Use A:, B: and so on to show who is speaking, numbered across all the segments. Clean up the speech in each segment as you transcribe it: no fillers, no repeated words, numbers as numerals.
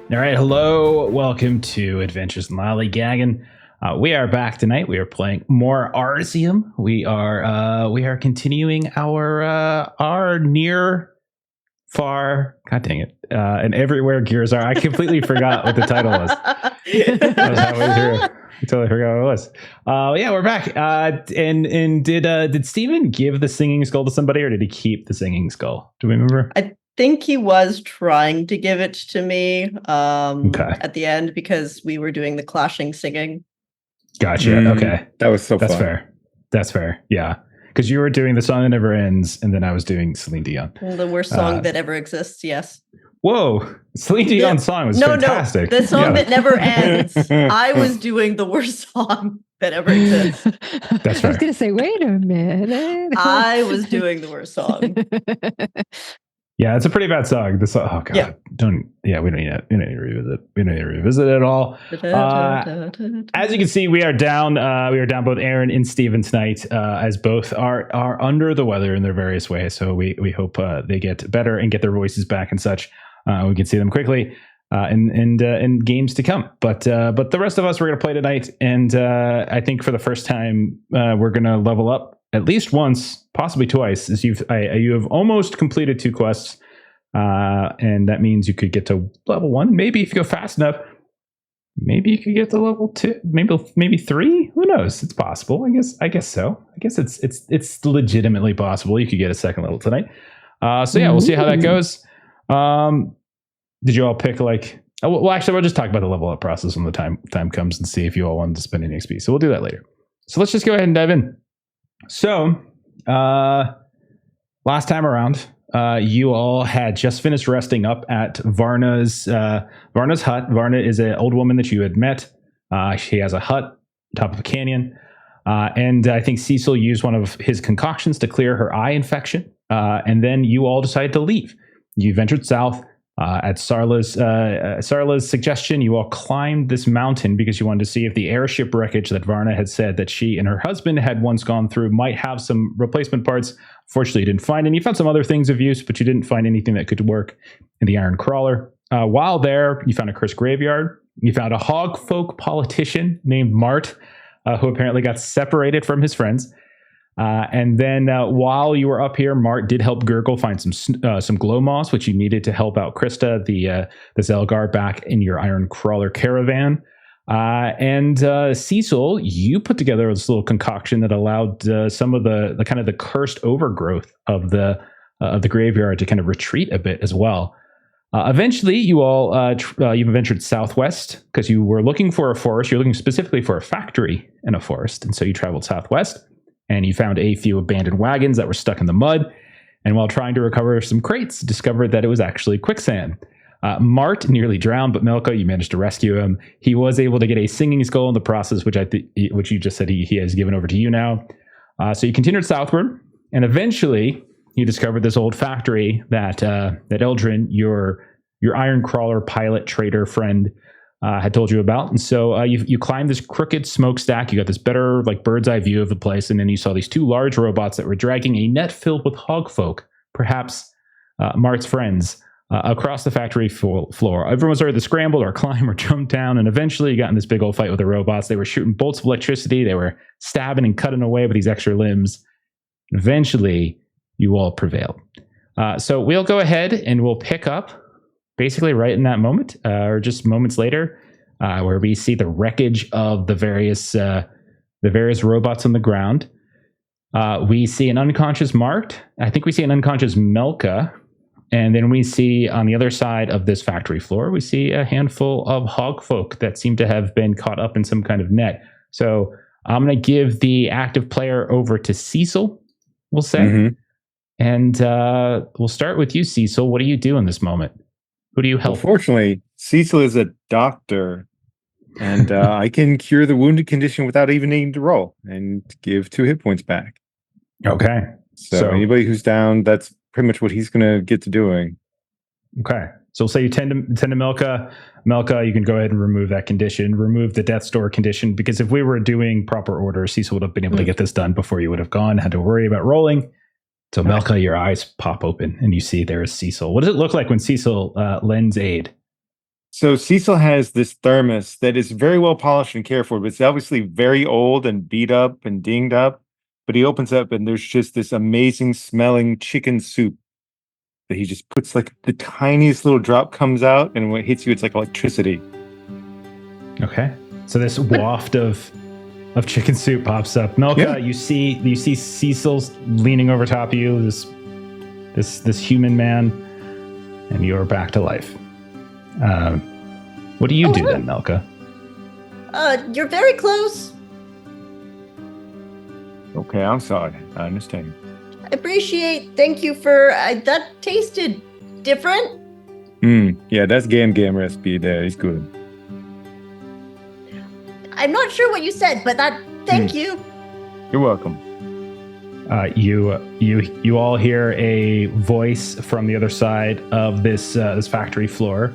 A: All right, hello. Welcome to Adventures in Lollygagging. We are back tonight. We are playing more Arzium. We are continuing our near, far, god dang it, and everywhere gears are. I completely forgot what the title was. I was halfway through. I totally forgot what it was. Yeah, we're back. And did Steven give the singing skull to somebody, or did he keep the singing skull? Do we remember?
B: I think he was trying to give it to me at the end because we were doing the clashing singing.
A: Gotcha. Okay.
C: That was so
A: That's
C: fun.
A: fair. That's fair. Yeah. Because you were doing The Song That Never Ends, and then I was doing Celine Dion.
B: The worst song that ever exists, yes.
A: Whoa. Celine Dion's song was fantastic.
B: No, the song that never ends. I was doing the worst song that ever exists.
A: That's fair.
D: I was going to say, wait a minute.
B: I was doing the worst song.
A: Yeah, it's a pretty bad song. The song, oh god,
B: Yeah.
A: we don't need to revisit. We don't need to revisit it at all. As you can see, we are down. We are down both Aaron and Steven tonight, as both are under the weather in their various ways. So we hope they get better and get their voices back and such. We can see them quickly in games to come. But the rest of us, we're going to play tonight, and I think for the first time, we're going to level up at least once, possibly twice, as you have almost completed 2 quests, and that means you could get to level 1. Maybe if you go fast enough, maybe you could get to level 2, maybe 3. Who knows? It's possible. I guess so. I guess it's legitimately possible. You could get a 2nd level tonight. So yeah, we'll see how that goes. Did you all pick well, actually, we'll just talk about the level up process when the time comes and see if you all wanted to spend any XP. So we'll do that later. So let's just go ahead and dive in. So, last time around, you all had just finished resting up at Varna's hut. Varna is an old woman that you had met. She has a hut top of a canyon, and I think Cecil used one of his concoctions to clear her eye infection. And then you all decided to leave. You ventured south. At Sarla's suggestion, you all climbed this mountain because you wanted to see if the airship wreckage that Varna had said that she and her husband had once gone through might have some replacement parts. Fortunately, you didn't find any. You found some other things of use, but you didn't find anything that could work in the Iron Crawler. While there, you found a cursed graveyard. You found a hogfolk politician named Mart, who apparently got separated from his friends. And then while you were up here, Mart did help Gurgle find some glow moss, which you needed to help out Krista, the Zelgar, back in your Iron Crawler caravan. And Cecil, you put together this little concoction that allowed some of the kind of the cursed overgrowth of the graveyard to kind of retreat a bit as well. Eventually, you all you've ventured southwest because you were looking for a forest. You're looking specifically for a factory in a forest, and so you traveled southwest. And you found a few abandoned wagons that were stuck in the mud. And while trying to recover some crates, discovered that it was actually quicksand. Mart nearly drowned, but Melka, you managed to rescue him. He was able to get a singing skull in the process, which which you just said he has given over to you now. So you continued southward, and eventually you discovered this old factory that Eldrin, your Iron Crawler pilot trader friend, had told you about. And so you climbed this crooked smokestack. You got this better bird's eye view of the place, and then you saw these 2 large robots that were dragging a net filled with hogfolk, perhaps Mart's friends, across the factory floor. Everyone started to scramble or climb or jump down, and eventually you got in this big old fight with the robots. They were shooting bolts of electricity. They were stabbing and cutting away with these extra limbs. And eventually you all prevailed. So we'll go ahead and we'll pick up basically right in that moment, or just moments later, where we see the wreckage of the various robots on the ground. We see an unconscious Mart. I think we see an unconscious Melka. And then we see on the other side of this factory floor, we see a handful of hogfolk that seem to have been caught up in some kind of net. So I'm going to give the active player over to Cecil, we'll say. Mm-hmm. And we'll start with you, Cecil. What do you do in this moment? Who do you help?
C: Well, fortunately, Cecil is a doctor, and I can cure the wounded condition without even needing to roll and give 2 hit points back.
A: Okay.
C: So anybody who's down, that's pretty much what he's going to get to doing.
A: Okay. So we'll say you tend to Melka. Melka, you can go ahead and remove that condition, remove the death store condition, because if we were doing proper order, Cecil would have been able to get this done before you would have gone, had to worry about rolling. So Melka, your eyes pop open and you see there is Cecil. What does it look like when Cecil lends aid?
C: So Cecil has this thermos that is very well polished and cared for, but it's obviously very old and beat up and dinged up. But he opens up and there's just this amazing smelling chicken soup that he just puts like the tiniest little drop comes out, and when it hits you, it's like electricity.
A: Okay. So this waft of chicken soup pops up. Milka,
C: Yeah.
A: you see Cecil's leaning over top of you, this human man, and you're back to life. What do you do then, Milka?
B: You're very close.
C: Okay, I'm sorry. I understand.
B: I appreciate. Thank you for that. Tasted different.
C: Yeah, that's Gam recipe there. It's good.
B: I'm not sure what you said, but that. Thank you.
C: You're welcome.
A: You all hear a voice from the other side of this factory floor,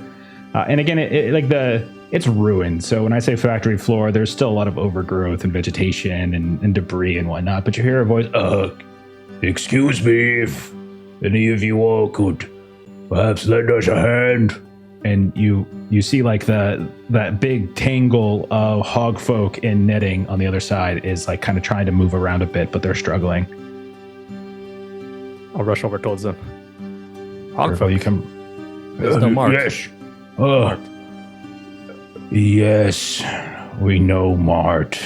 A: and again, it's ruined. So when I say factory floor, there's still a lot of overgrowth and vegetation and debris and whatnot. But you hear a voice.
E: Excuse me if any of you all could perhaps lend us a hand.
A: And you see like that big tangle of hog folk in netting on the other side is like kind of trying to move around a bit, but they're struggling.
F: I'll rush over towards them.
A: Gurgle, you come.
F: There's no mark.
E: Yes. Yes, we know Mart.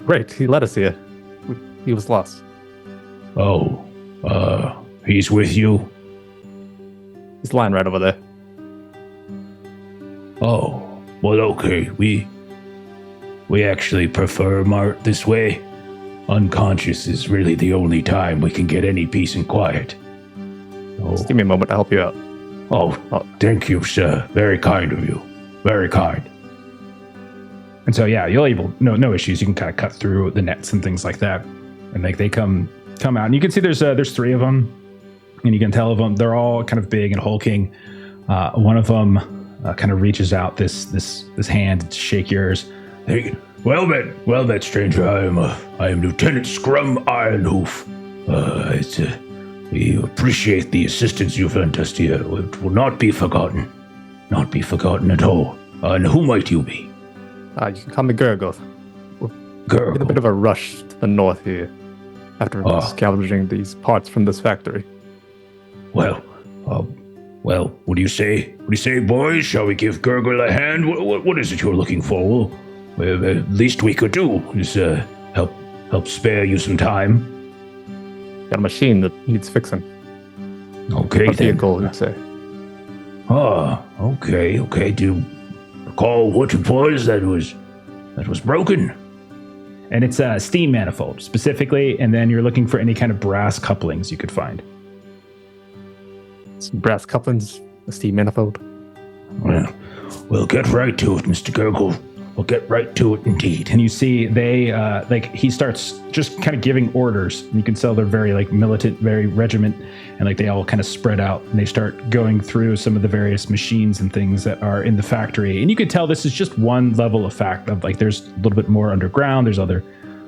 F: Great, he led us here. He was lost.
E: Oh, he's with you?
F: He's lying right over there.
E: Oh, well, okay. We actually prefer Mart this way. Unconscious is really the only time we can get any peace and quiet.
F: Just give me a moment to help you out.
E: Oh, thank you, sir. Very kind of you. Very kind.
A: And so yeah, no issues. You can kind of cut through the nets and things like that, and like they come out, and you can see there's three of them, and you can tell of them they're all kind of big and hulking. One of them kind of reaches out this hand to shake yours.
E: Hey, well met, stranger. I am Lieutenant Scrum Ironhoof. We appreciate the assistance you've lent us here. It will not be forgotten. Not be forgotten at all. And who might you be?
F: You can call me Gurgle.
E: Gurgle.
F: In a bit of a rush to the north here after scavenging these parts from this factory.
E: Well, what do you say? What do you say, boys? Shall we give Gurgle a hand? What is it you're looking for? Well, the least we could do is help spare you some time.
F: Got a machine that needs fixing.
E: Okay,
F: A vehicle, you'd say.
E: Okay. Do you recall what it was that was broken?
A: And it's a steam manifold specifically, and then you're looking for any kind of brass couplings you could find.
F: Some brass couplings, a steam manifold.
E: Well, we'll get right to it, Mr. Gurgle. We'll get right to it indeed.
A: And you see they he starts just kind of giving orders, and you can tell they're very like militant, very regiment, and like they all kind of spread out, and they start going through some of the various machines and things that are in the factory. And you could tell this is just one level of like there's a little bit more underground, there's other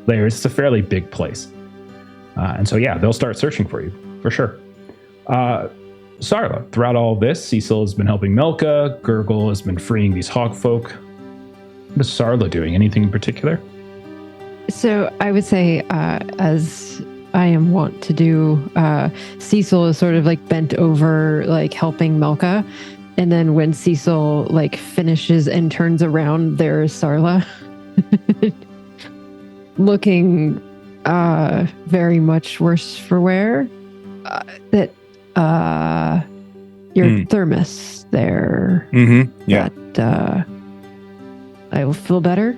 A: layers. It's a fairly big place. And so yeah, they'll start searching for you for sure. Sarla, throughout all this, Cecil has been helping Milka, Gurgle has been freeing these hog folk. What is Sarla doing? Anything in particular?
D: So I would say, as I am wont to do, Cecil is sort of like bent over, like helping Milka. And then when Cecil like finishes and turns around, there's Sarla looking very much worse for wear. Your thermos there.
C: Mm-hmm. Yeah.
D: That, I will feel better.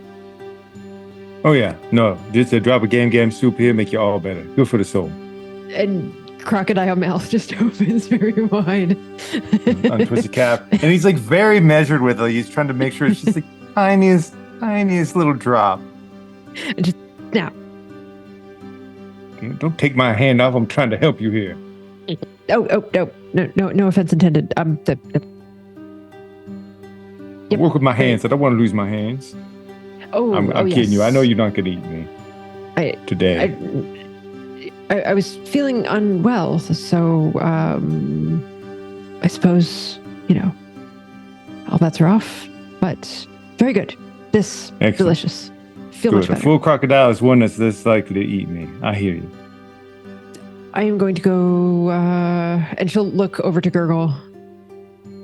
C: Oh yeah. No, just a drop of Gam soup here make you all better. Good for the soul.
D: And crocodile mouth just opens very wide.
C: Untwist the cap. And he's like very measured with it. He's trying to make sure it's just the tiniest little drop.
D: Just now.
C: Don't take my hand off. I'm trying to help you here.
D: No offense intended. Yep.
C: Work with my hands. I don't want to lose my hands. I'm kidding you. I know you're not going to eat me today.
D: I was feeling unwell, so I suppose all bets are off. But very good. This
C: Excellent.
D: delicious. Feel much
C: Good. A
D: better.
C: full crocodile is one that's less likely to eat me. I hear you.
D: I am going to go, and she'll look over to Gurgle.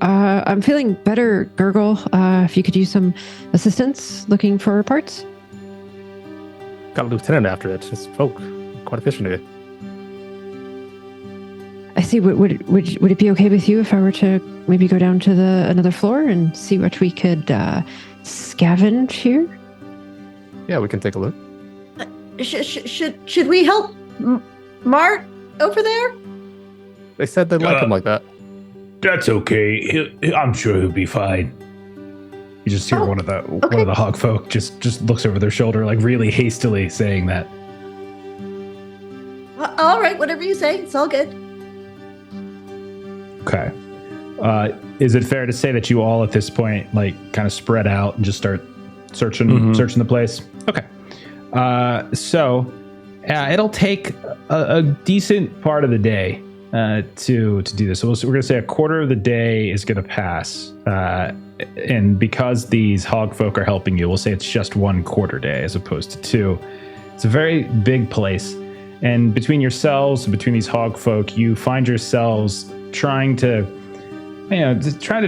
D: I'm feeling better, Gurgle. If you could use some assistance looking for parts.
F: Got a lieutenant after it. It's folk. Quite efficient here.
D: I see. Would it be okay with you if I were to maybe go down to another floor and see what we could scavenge here?
F: Yeah, we can take a look.
B: Should we help Mart over there?
F: They said they like him like that.
E: That's okay. I'm sure he'll be fine.
A: You just hear one of the hog folk just looks over their shoulder, like really hastily saying that.
B: All right, whatever you say, it's all good.
A: Okay. Is it fair to say that you all at this point like kind of spread out and just start searching the place? Okay. So it'll take a decent part of the day to do this. So we're going to say a quarter of the day is going to pass. And because these hog folk are helping you, we'll say it's just 1 quarter day as opposed to 2. It's a very big place. And between yourselves, between these hog folk, you find yourselves trying to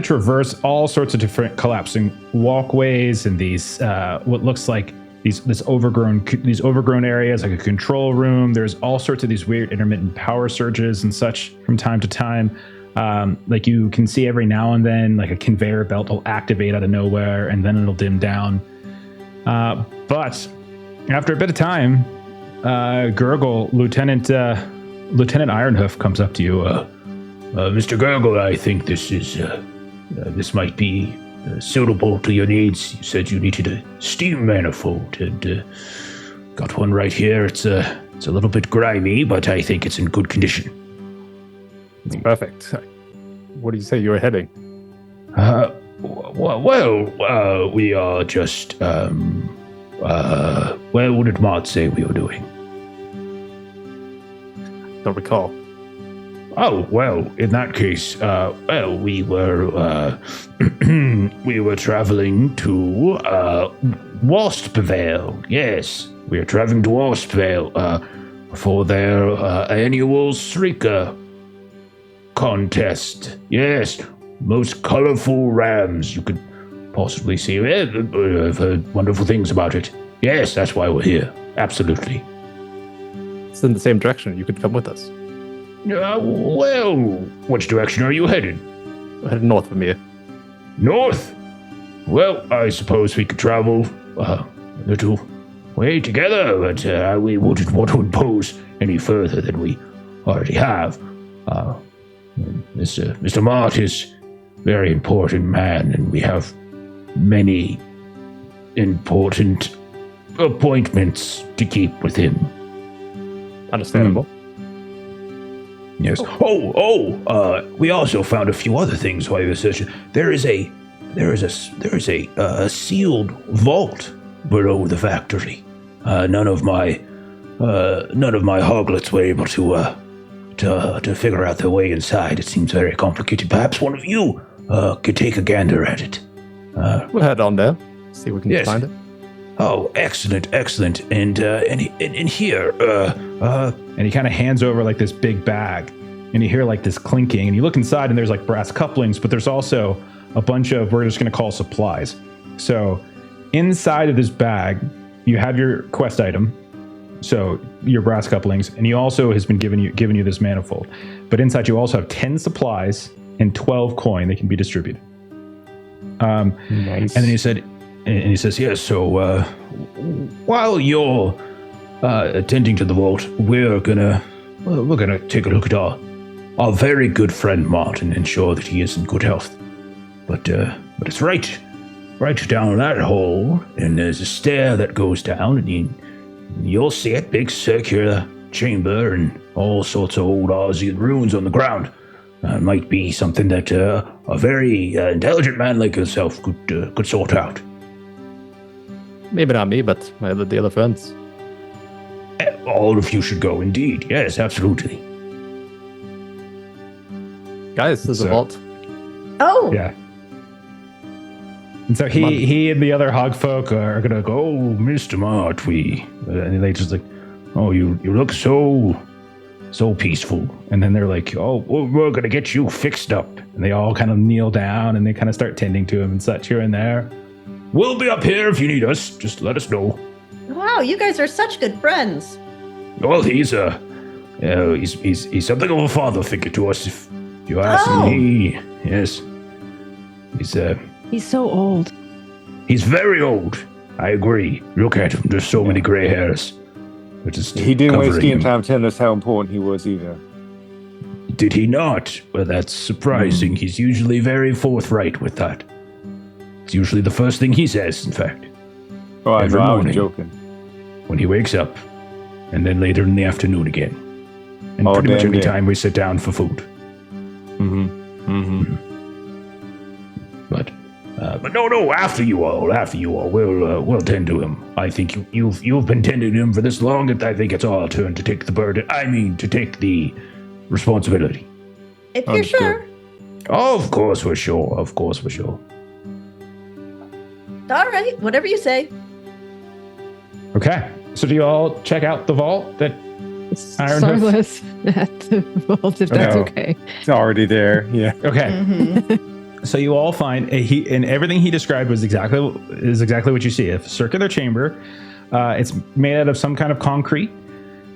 A: traverse all sorts of different collapsing walkways and these what looks like these overgrown areas, like a control room. There's all sorts of these weird intermittent power surges and such from time to time. Like you can see every now and then, like a conveyor belt will activate out of nowhere and then it'll dim down. But after a bit of time, Gurgle, Lieutenant Ironhoof comes up to you.
E: Mr. Gurgle, I think this might be suitable to your needs. You said you needed a steam manifold, and got one right here. It's a little bit grimy, but I think it's in good condition.
F: It's perfect. What do you say you're heading?
E: We are just. What did Mart say we were doing?
F: Don't recall.
E: Oh, well, in that case, we were traveling to Waspvale. Yes, we are traveling to Waspvale for their annual Srika contest. Yes, most colorful rams you could possibly see. I've heard wonderful things about it. Yes, that's why we're here. Absolutely.
F: It's in the same direction. You could come with us.
E: Well, which direction are you headed?
F: We're headed north from here.
E: North? Well, I suppose we could travel a little way together, but we wouldn't want to impose any further than we already have. Mr. Mart is a very important man, and we have many important appointments to keep with him.
F: Understandable.
E: Yes. We also found a few other things while we were searching. There is a sealed vault below the factory. None of my hoglets were able to figure out their way inside. It seems very complicated. Perhaps one of you could take a gander at it.
F: We'll head on there. See if we can find it.
E: Oh, excellent. And here,
A: and he kind of hands over like this big bag, and you hear like this clinking, and you look inside, and there's like brass couplings, but there's also a bunch of, we're just going to call supplies. So inside of this bag, you have your quest item, so your brass couplings, and he also has been giving you this manifold. But inside you also have 10 supplies and 12 coin that can be distributed.
C: Nice.
A: And then he says, yes, so while you're attending to the vault, we're gonna take a look at our very good friend Martin, ensure that he is in good health. But it's right down that hole, and there's a stair that goes down, and you'll see it, big circular chamber, and all sorts of old Arzium runes on the ground. It might be something that a very intelligent man like yourself could sort out.
F: Maybe not me, but my other friends.
E: All of you should go, indeed. Yes, absolutely.
F: Guys, there's a vault.
B: Oh,
A: Yeah. And so he and the other hog folk are gonna go, oh, Mr. Martwee. And they just like, oh, you look so peaceful. And then they're like, oh, well, we're gonna get you fixed up. And they all kind of kneel down and they kind of start tending to him and such here and there. We'll be up here if you need us. Just let us know.
B: Wow, you guys are such good friends.
E: Well, he's something of a father figure to us, if you ask me. Yes.
D: He's so old.
E: He's very old. I agree. Look at him. There's so many gray hairs.
C: He didn't waste any
E: him.
C: time telling us how important he was either.
E: Did he not? Well, that's surprising. He's usually very forthright with that. It's usually the first thing he says, in fact.
C: Oh, I
E: Every
C: know, I
E: morning.
C: was joking.
E: When he wakes up. And then later in the afternoon again. And pretty much every time we sit down for food. But no, after you all, we'll tend to him. I think you've been tending to him for this long, and I think it's our turn to take the burden. To take the responsibility.
B: If you're sure.
E: Of course we're sure.
B: All right, whatever you say.
A: Okay. So do you all check out the vault that Iron Hoof?
D: Starless at the vault, if that's okay.
C: It's already there. Yeah.
A: Okay.
B: Mm-hmm.
A: So you all find and everything he described was exactly what you see. A circular chamber. It's made out of some kind of concrete,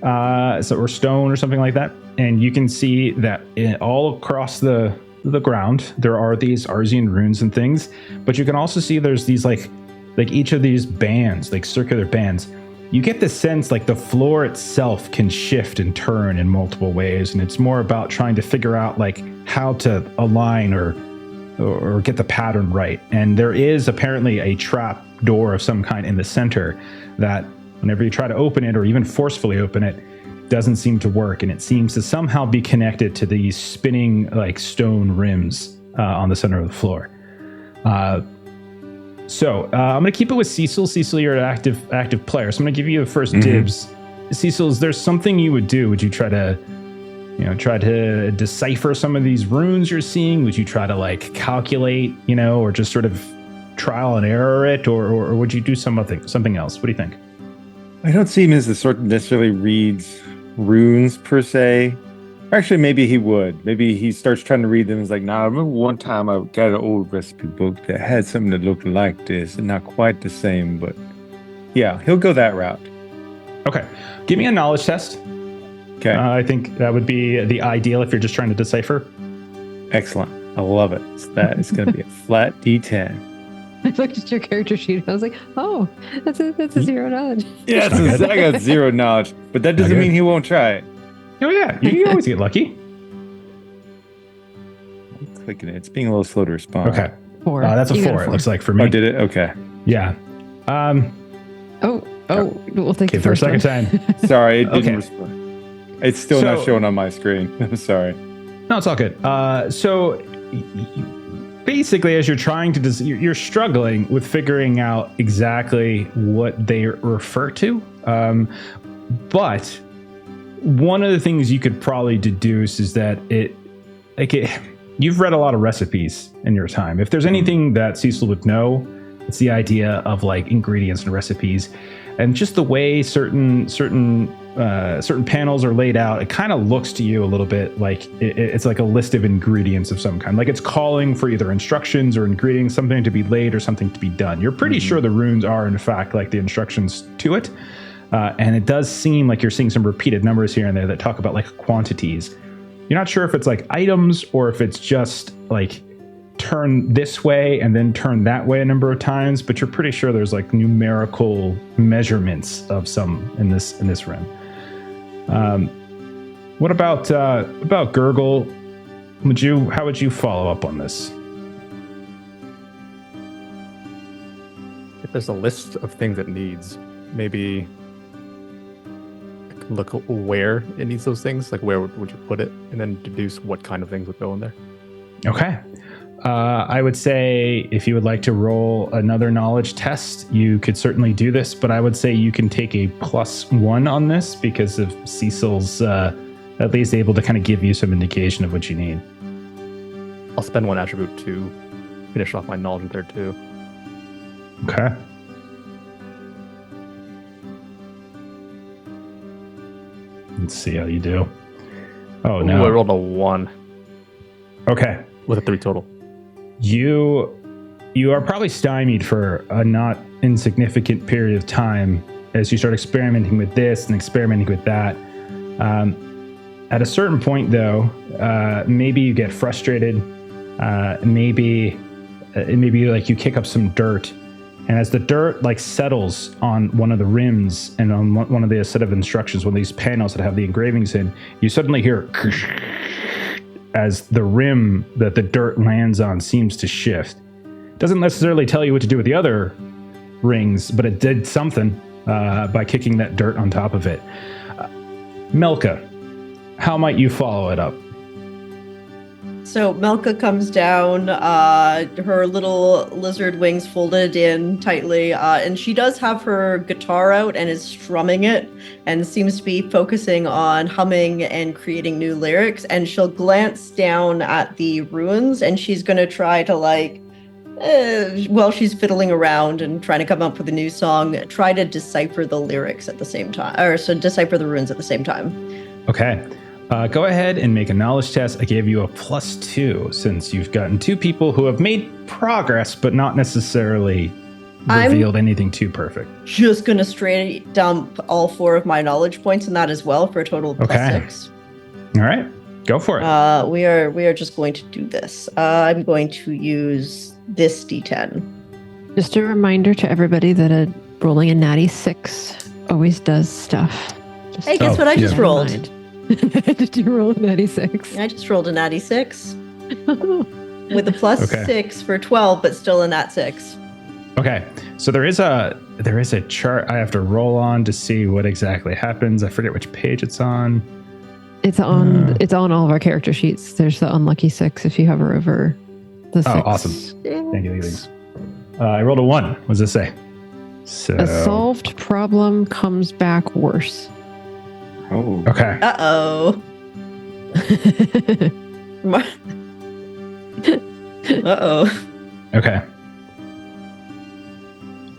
A: or stone or something like that. And you can see that all across the ground there are these Arzium runes and things. But you can also see there's these like each of these bands, like circular bands. You get the sense like the floor itself can shift and turn in multiple ways, and it's more about trying to figure out like how to align or get the pattern right. And there is apparently a trap door of some kind in the center that whenever you try to open it or even forcefully open it, doesn't seem to work, and it seems to somehow be connected to these spinning like stone rims on the center of the floor. So I'm going to keep it with Cecil. Cecil, you're an active player, so I'm going to give you the first dibs. Cecil, is there something you would do? Would you try to decipher some of these runes you're seeing? Would you try to like calculate, or just sort of trial and error it, or would you do something else? What do you think?
C: I don't see him as the sort that necessarily reads runes per se. Actually, maybe he would. Maybe he starts trying to read them. He's like, nah, I remember one time I got an old recipe book that had something that looked like this, and not quite the same, but yeah, he'll go that route.
A: Okay. Give me a knowledge test.
C: Okay.
A: I think that would be the ideal if you're just trying to decipher.
C: Excellent. I love it. So that is going to be a flat D10.
D: I looked at your character sheet and I was like, oh, that's a zero knowledge.
C: Yeah, I got 0 knowledge, but that doesn't mean he won't try it.
A: Oh yeah, you always get lucky.
C: I'm clicking it. It's being a little slow to respond.
A: Okay.
D: 4.
A: That's a
D: You got
A: 4. It looks like for me.
C: Oh, did it? Okay.
A: Yeah.
D: Oh, we'll take
A: Okay,
D: the
A: for a
D: first
A: second
D: one.
A: time.
C: Sorry, it didn't
A: Okay.
C: respond. It's still not showing on my screen. I'm sorry.
A: No, it's all good. So basically, as you're trying to, you're struggling with figuring out exactly what they refer to. But one of the things you could probably deduce is that you've read a lot of recipes in your time. If there's anything that Cecil would know, it's the idea of like ingredients and recipes, and just the way certain panels are laid out. It kind of looks to you a little bit like it's like a list of ingredients of some kind. Like it's calling for either instructions or ingredients, something to be laid or something to be done. You're pretty sure the runes are in fact like the instructions to it. And it does seem like you're seeing some repeated numbers here and there that talk about like quantities. You're not sure if it's like items or if it's just like turn this way and then turn that way a number of times, but you're pretty sure there's like numerical measurements of some in this room. What about Gurgle? How would you follow up on this?
F: If there's a list of things it needs, maybe I can look where it needs those things, like where would you put it, and then deduce what kind of things would go in there.
A: Okay. I would say if you would like to roll another knowledge test, you could certainly do this, but I would say you can take a +1 on this because of Cecil's at least able to kind of give you some indication of what you need.
F: I'll spend 1 attribute to finish off my knowledge there too.
A: Okay. Let's see how you do. Oh,
F: Ooh,
A: no.
F: I rolled a 1
A: Okay.
F: with a 3 total.
A: You are probably stymied for a not insignificant period of time as you start experimenting with this and experimenting with that. At a certain point, though, maybe you get frustrated. Maybe like you kick up some dirt, and as the dirt like settles on one of the rims and on one of the set of instructions, one of these panels that have the engravings in, you suddenly hear as the rim that the dirt lands on seems to shift. Doesn't necessarily tell you what to do with the other rings, but it did something by kicking that dirt on top of it. Melka, how might you follow it up?
B: So Melka comes down, her little lizard wings folded in tightly, and she does have her guitar out and is strumming it and seems to be focusing on humming and creating new lyrics. And she'll glance down at the ruins and she's going to try to while she's fiddling around and trying to come up with a new song, try to decipher the lyrics at the same time, or so decipher the runes at the same time.
A: Okay. Go ahead and make a knowledge test. I gave you a +2 since you've gotten 2 people who have made progress, but not necessarily revealed anything too perfect.
B: Just going to straight dump all 4 of my knowledge points in that as well for a total of +6.
A: All right. Go for it.
B: We are just going to do this. I'm going to use this D10.
D: Just a reminder to everybody that rolling a natty 6 always does stuff.
B: Hey, guess what I just rolled?
D: Did you roll a natty 6?
B: I just rolled a natty 6 with a +6 for 12, but still a nat 6.
A: Okay, so there is a chart I have to roll on to see what exactly happens. I forget which page it's on.
D: It's on all of our character sheets. There's the unlucky 6 if you hover over the 6.
A: Oh, awesome! Thank you. I rolled a 1. What does it say? So
D: a solved problem comes back worse.
C: Oh.
A: Okay.
B: Uh-oh. Uh-oh.
A: Okay.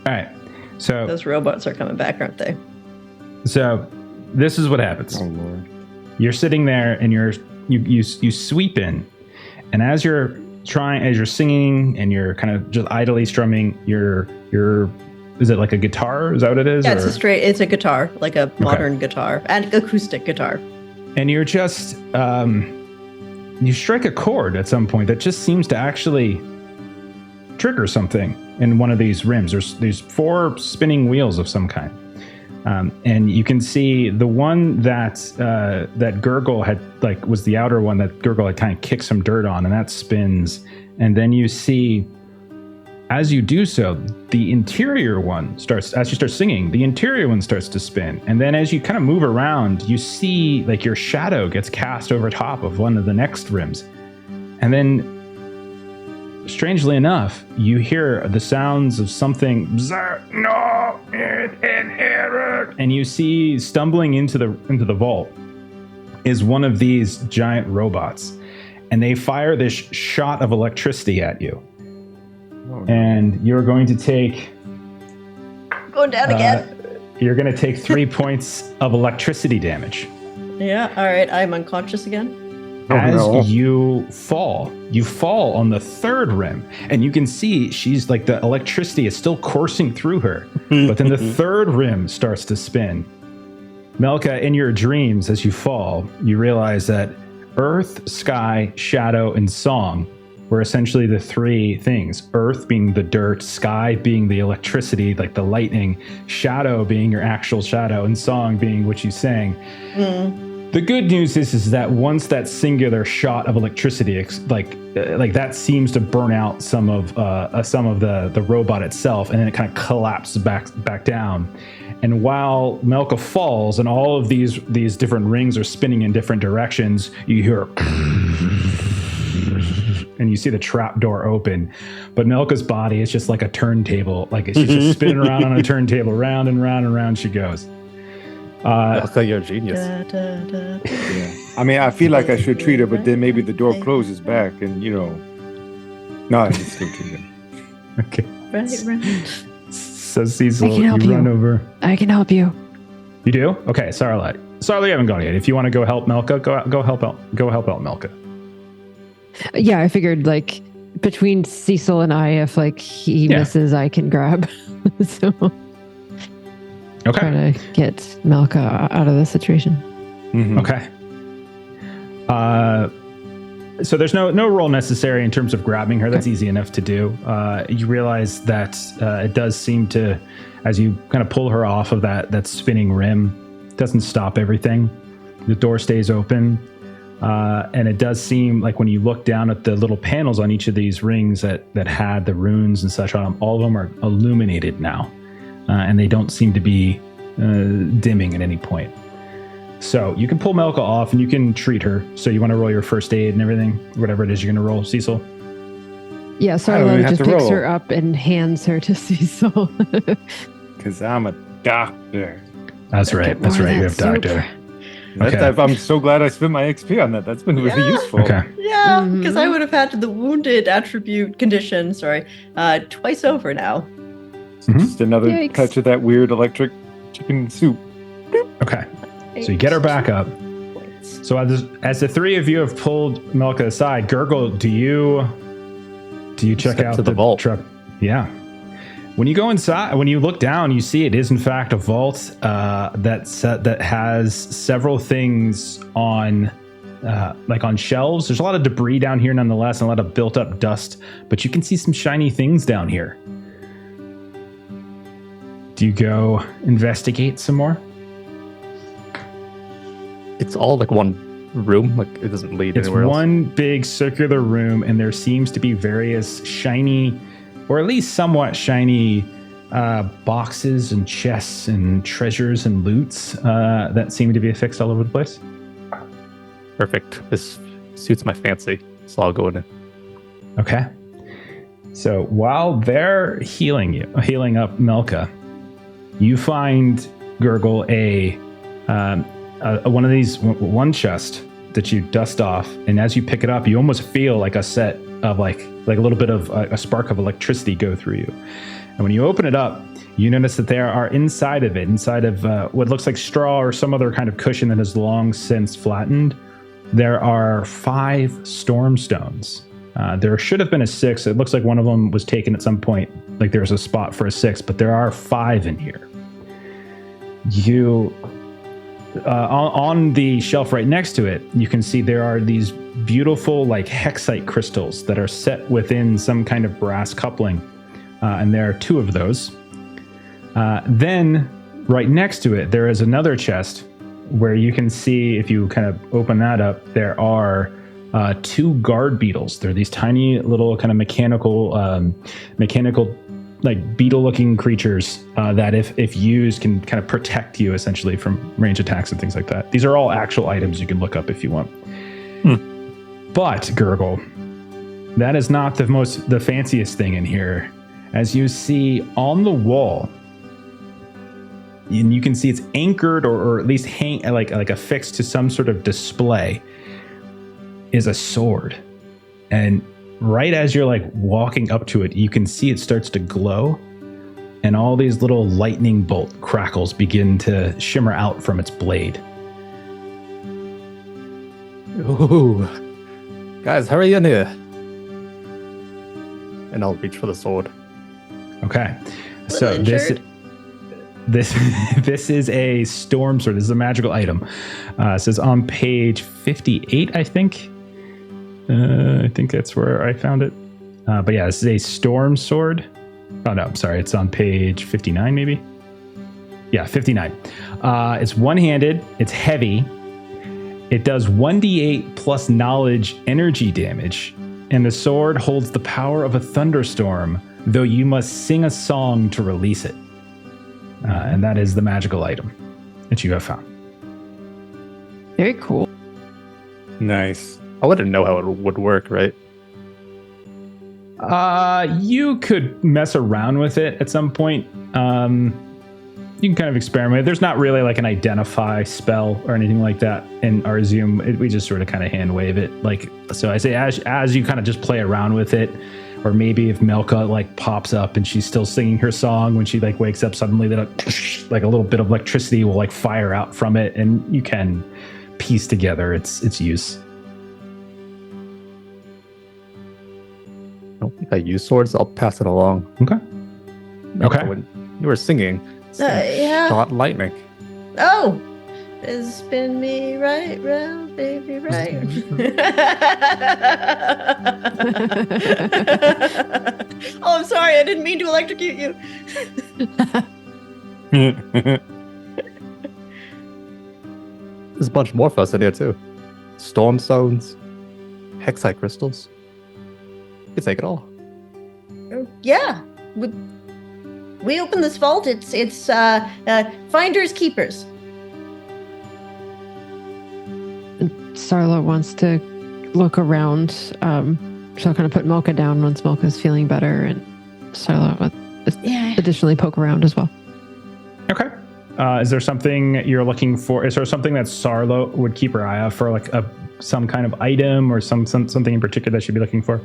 A: All right. So
B: Those robots are coming back, aren't they?
A: So this is what happens.
C: Oh Lord.
A: You're sitting there and you sweep in, and as you're singing and you're kind of just idly strumming your is it like a guitar? Is that what it is?
B: Yeah, it's a guitar, like a modern guitar, and acoustic guitar.
A: And you're just you strike a chord at some point that just seems to actually trigger something in one of these rims. There's these 4 spinning wheels of some kind. And you can see the one that Gurgle had, like, was the outer one that Gurgle had kind of kicked some dirt on, and that spins. And then you see, as you do so, the interior one starts, as you start singing, the interior one starts to spin. And then as you kind of move around, you see like your shadow gets cast over top of one of the next rims. And then, strangely enough, you hear the sounds of something, and you see stumbling into the vault is one of these giant robots. And they fire this shot of electricity at you. Oh, no. And you're going to take...
B: Going down again.
A: You're going to take 3 points of electricity damage.
B: Yeah, all right. I'm unconscious again.
A: As you fall on the 3rd rim, and you can see she's like, the electricity is still coursing through her. But then the 3rd rim starts to spin. Melka, in your dreams, as you fall, you realize that earth, sky, shadow, and song were essentially the 3 things. Earth being the dirt, sky being the electricity, like the lightning, shadow being your actual shadow, and song being what you sang. The good news is that once that singular shot of electricity, like that seems to burn out some of the robot itself, and then it kind of collapses back down. And while Melka falls and all of these different rings are spinning in different directions, you hear and you see the trap door open. But Melka's body is just like a turntable, like she's just spinning around on a turntable, round and round and round she goes.
F: Melka, you're a genius.
C: Yeah. I mean, I feel like I should treat her, but then maybe the door closes back, and no, it's still too good.
A: Okay.
B: Right.
A: So Cecil,
D: I can help
A: you
D: you.
A: run over.
D: I can help you.
A: You do? Okay, Sarla. Sarla, you haven't gone yet. If you want to go help Melka, go help out Melka.
D: Yeah, I figured like between Cecil and I, if like he misses, I can grab. So
A: Okay.
D: try to get Melka out of the situation.
C: Mhm.
A: Okay. So there's no roll necessary in terms of grabbing her. That's easy enough to do. You realize that it does seem to, as you kind of pull her off of that spinning rim, it doesn't stop everything. The door stays open. And it does seem like when you look down at the little panels on each of these rings that had the runes and such on them, all of them are illuminated now. And they don't seem to be dimming at any point. So you can pull Melka off and you can treat her. So you want to roll your first aid and everything, whatever it is you're going to roll, Cecil?
D: Yeah,
C: I don't
D: Sarla
C: even have
D: just
C: to
D: picks
C: roll.
D: her up and hands her to Cecil.
C: Because I'm a doctor.
A: That's right. That's
D: more of
A: right. You
D: that
A: have
D: soup.
A: doctor. Okay.
C: I'm so glad I spent my XP on that. That's been really
B: Yeah.
C: useful.
A: Okay.
B: Yeah, because I
D: Mhm.
B: would have had the wounded attribute condition, twice over now.
C: Just another
D: Yikes.
C: touch of that weird electric chicken soup.
A: Okay. So you get her back up.
B: Points.
A: So as the three of you have pulled Melka aside, Gurgle, do you check
F: Step
A: out
F: to the vault.
A: truck? Yeah. When you go inside, when you look down, you see it is in fact a vault that has several things on, like on shelves. There's a lot of debris down here, nonetheless, and a lot of built-up dust. But you can see some shiny things down here. Do you go investigate some more?
F: It's all like one room. Like it doesn't lead
A: It's
F: anywhere else.
A: one big circular room, and there seems to be various shiny, or at least somewhat shiny, boxes and chests and treasures and loots that seem to be affixed all over the place.
F: Perfect. This suits my fancy. So I'll go in.
A: Okay. So while they're healing up Melka, you find Gurgle one of these, one chest that you dust off, and as you pick it up, you almost feel like a set of like a little bit of a spark of electricity go through you. And when you open it up, you notice that there are inside of what looks like straw or some other kind of cushion that has long since flattened, there are 5 storm stones. There should have been a 6. It looks like one of them was taken at some point, like there was a spot for a 6, but there are 5 in here. You on the shelf right next to it, you can see there are these beautiful like hexite crystals that are set within some kind of brass coupling, and there are 2 of those. Then right next to it, there is another chest where you can see, if you kind of open that up, there are 2 guard beetles. They're these tiny little kind of mechanical like beetle-looking creatures that, if used, can kind of protect you essentially from range attacks and things like that. These are all actual items you can look up if you want. But Gurgle, that is not the fanciest thing in here. As you see on the wall, and you can see it's anchored or at least like affixed to some sort of display, is a sword. And right as you're like walking up to it, you can see it starts to glow, and all these little lightning bolt crackles begin to shimmer out from its blade.
F: Ooh. Guys, hurry in here. And I'll reach for the sword.
A: Okay,
B: Little
A: so
B: injured.
A: this is a storm sword. This is a magical item. It says on page 58, I think. I think that's where I found it. But yeah, this is a storm sword. Oh no, I'm sorry. It's on page 59, maybe. Yeah, 59. It's one-handed. It's heavy. It does 1d8 plus knowledge energy damage, and the sword holds the power of a thunderstorm, though you must sing a song to release it. And that is the magical item that you have found.
D: Very cool.
C: Nice.
F: I'll let it know how it would work, right?
A: You could mess around with it at some point. You can kind of experiment. There's not really like an identify spell or anything like that in Arzium. We just sort of kind of hand wave it. Like, so I say as you kind of just play around with it, or maybe if Melka like pops up and she's still singing her song when she like wakes up suddenly, that like a little bit of electricity will like fire out from it, and you can piece together its use.
F: I don't think I use swords. I'll pass it along.
A: Okay. Okay.
F: When you were singing,
B: Yeah.
F: shot lightning.
B: Oh, spin me right round, baby, right. Oh, I'm sorry. I didn't mean to electrocute you.
F: There's a bunch more for us in here too. Storm stones, hexite crystals. You can take it all.
B: Yeah. We open this vault. It's finders keepers.
D: Sarla wants to look around. She'll kind of put Milka down once Milka's feeling better, and Sarla will additionally poke around as well.
A: Okay. Is there something you're looking for? Is there something that Sarla would keep her eye out for, like some kind of item or something in particular that she'd be looking for?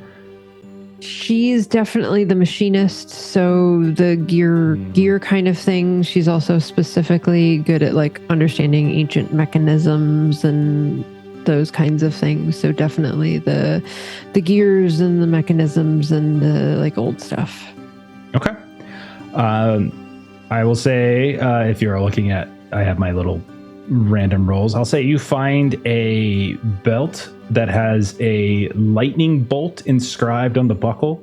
D: She's definitely the machinist, so the gear kind of thing. She's also specifically good at like understanding ancient mechanisms and those kinds of things. So definitely the gears and the mechanisms and the like old stuff.
A: Okay. I will say, if you're looking at, I have my little random rolls. I'll say you find a belt that has a lightning bolt inscribed on the buckle.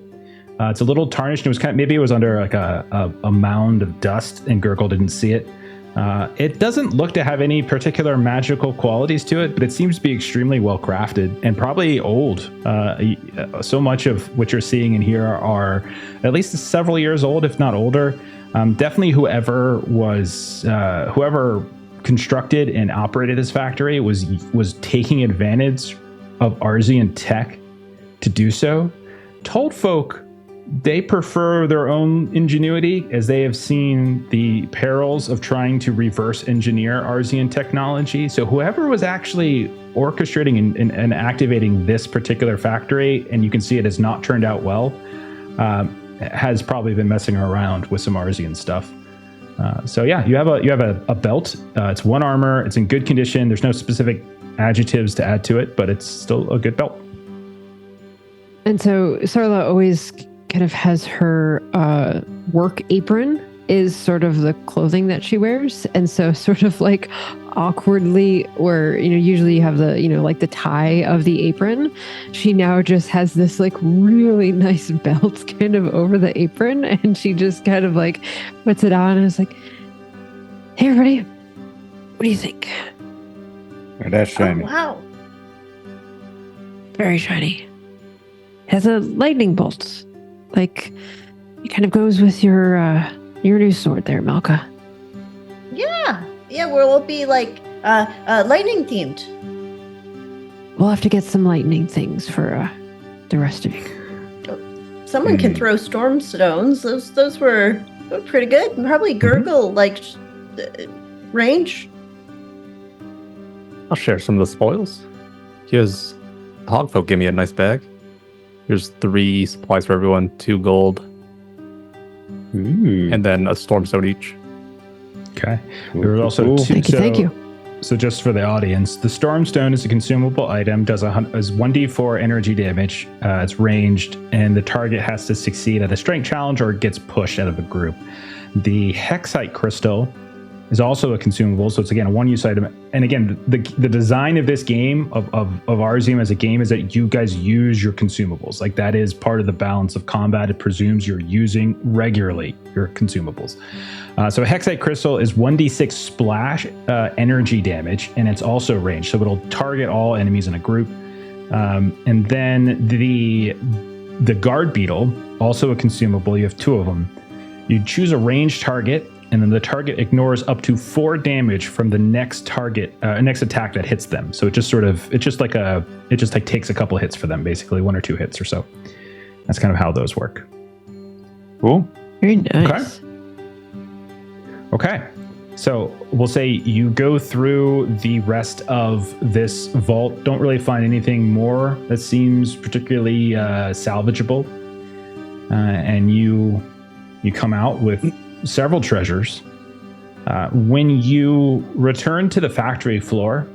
A: It's a little tarnished. It was maybe it was under like a mound of dust, and Gurgle didn't see it. It doesn't look to have any particular magical qualities to it, but it seems to be extremely well crafted and probably old. So much of what you're seeing in here are at least several years old, if not older. Definitely whoever constructed and operated this factory was taking advantage of Arzium tech to do so. Toadfolk, they prefer their own ingenuity, as they have seen the perils of trying to reverse engineer Arzium technology. So whoever was actually orchestrating and activating this particular factory, and you can see it has not turned out well, has probably been messing around with some Arzium stuff. So yeah, you have a belt. It's one armor. It's in good condition. There's no specific adjectives to add to it, but it's still a good belt.
D: And so Sarla always kind of has her work apron is sort of the clothing that she wears. And so sort of like awkwardly, where, usually you have the, like the tie of the apron. She now just has this like really nice belt kind of over the apron. And she just kind of like puts it on and is like, hey, everybody, what do you think?
C: Oh, that's shiny.
B: Oh, wow.
D: Very shiny. Has a lightning bolt. Like, it kind of goes with your new sword there, Melka.
B: Yeah, we'll be like lightning themed.
D: We'll have to get some lightning things for the rest of you.
B: Someone can throw storm stones. Those were pretty good. Probably Gurgle range.
F: I'll share some of the spoils. Here's Hogfolk gave me a nice bag. Here's 3 supplies for everyone, 2 gold, and then a stormstone each.
A: Okay. There was also two.
D: Thank you.
A: So just for the audience, the Stormstone is a consumable item, does 1d4 energy damage. It's ranged, and the target has to succeed at a strength challenge or gets pushed out of a group. The Hexite Crystal is also a consumable, so it's again a one-use item. And again, the design of this game, of Arzium as a game, is that you guys use your consumables. Like, that is part of the balance of combat. It presumes you're using regularly your consumables. So a Hexite Crystal is 1d6 splash energy damage, and it's also ranged, so it'll target all enemies in a group. And then the Guard Beetle, also a consumable. You have 2 of them. You choose a ranged target, and then the target ignores up to 4 damage from the next target, next attack that hits them. So it just takes a couple hits for them, basically 1 or 2 hits or so. That's kind of how those work.
C: Cool.
D: Very nice.
A: Okay. So we'll say you go through the rest of this vault. Don't really find anything more that seems particularly salvageable. and you come out with several treasures. When you return to the factory floor,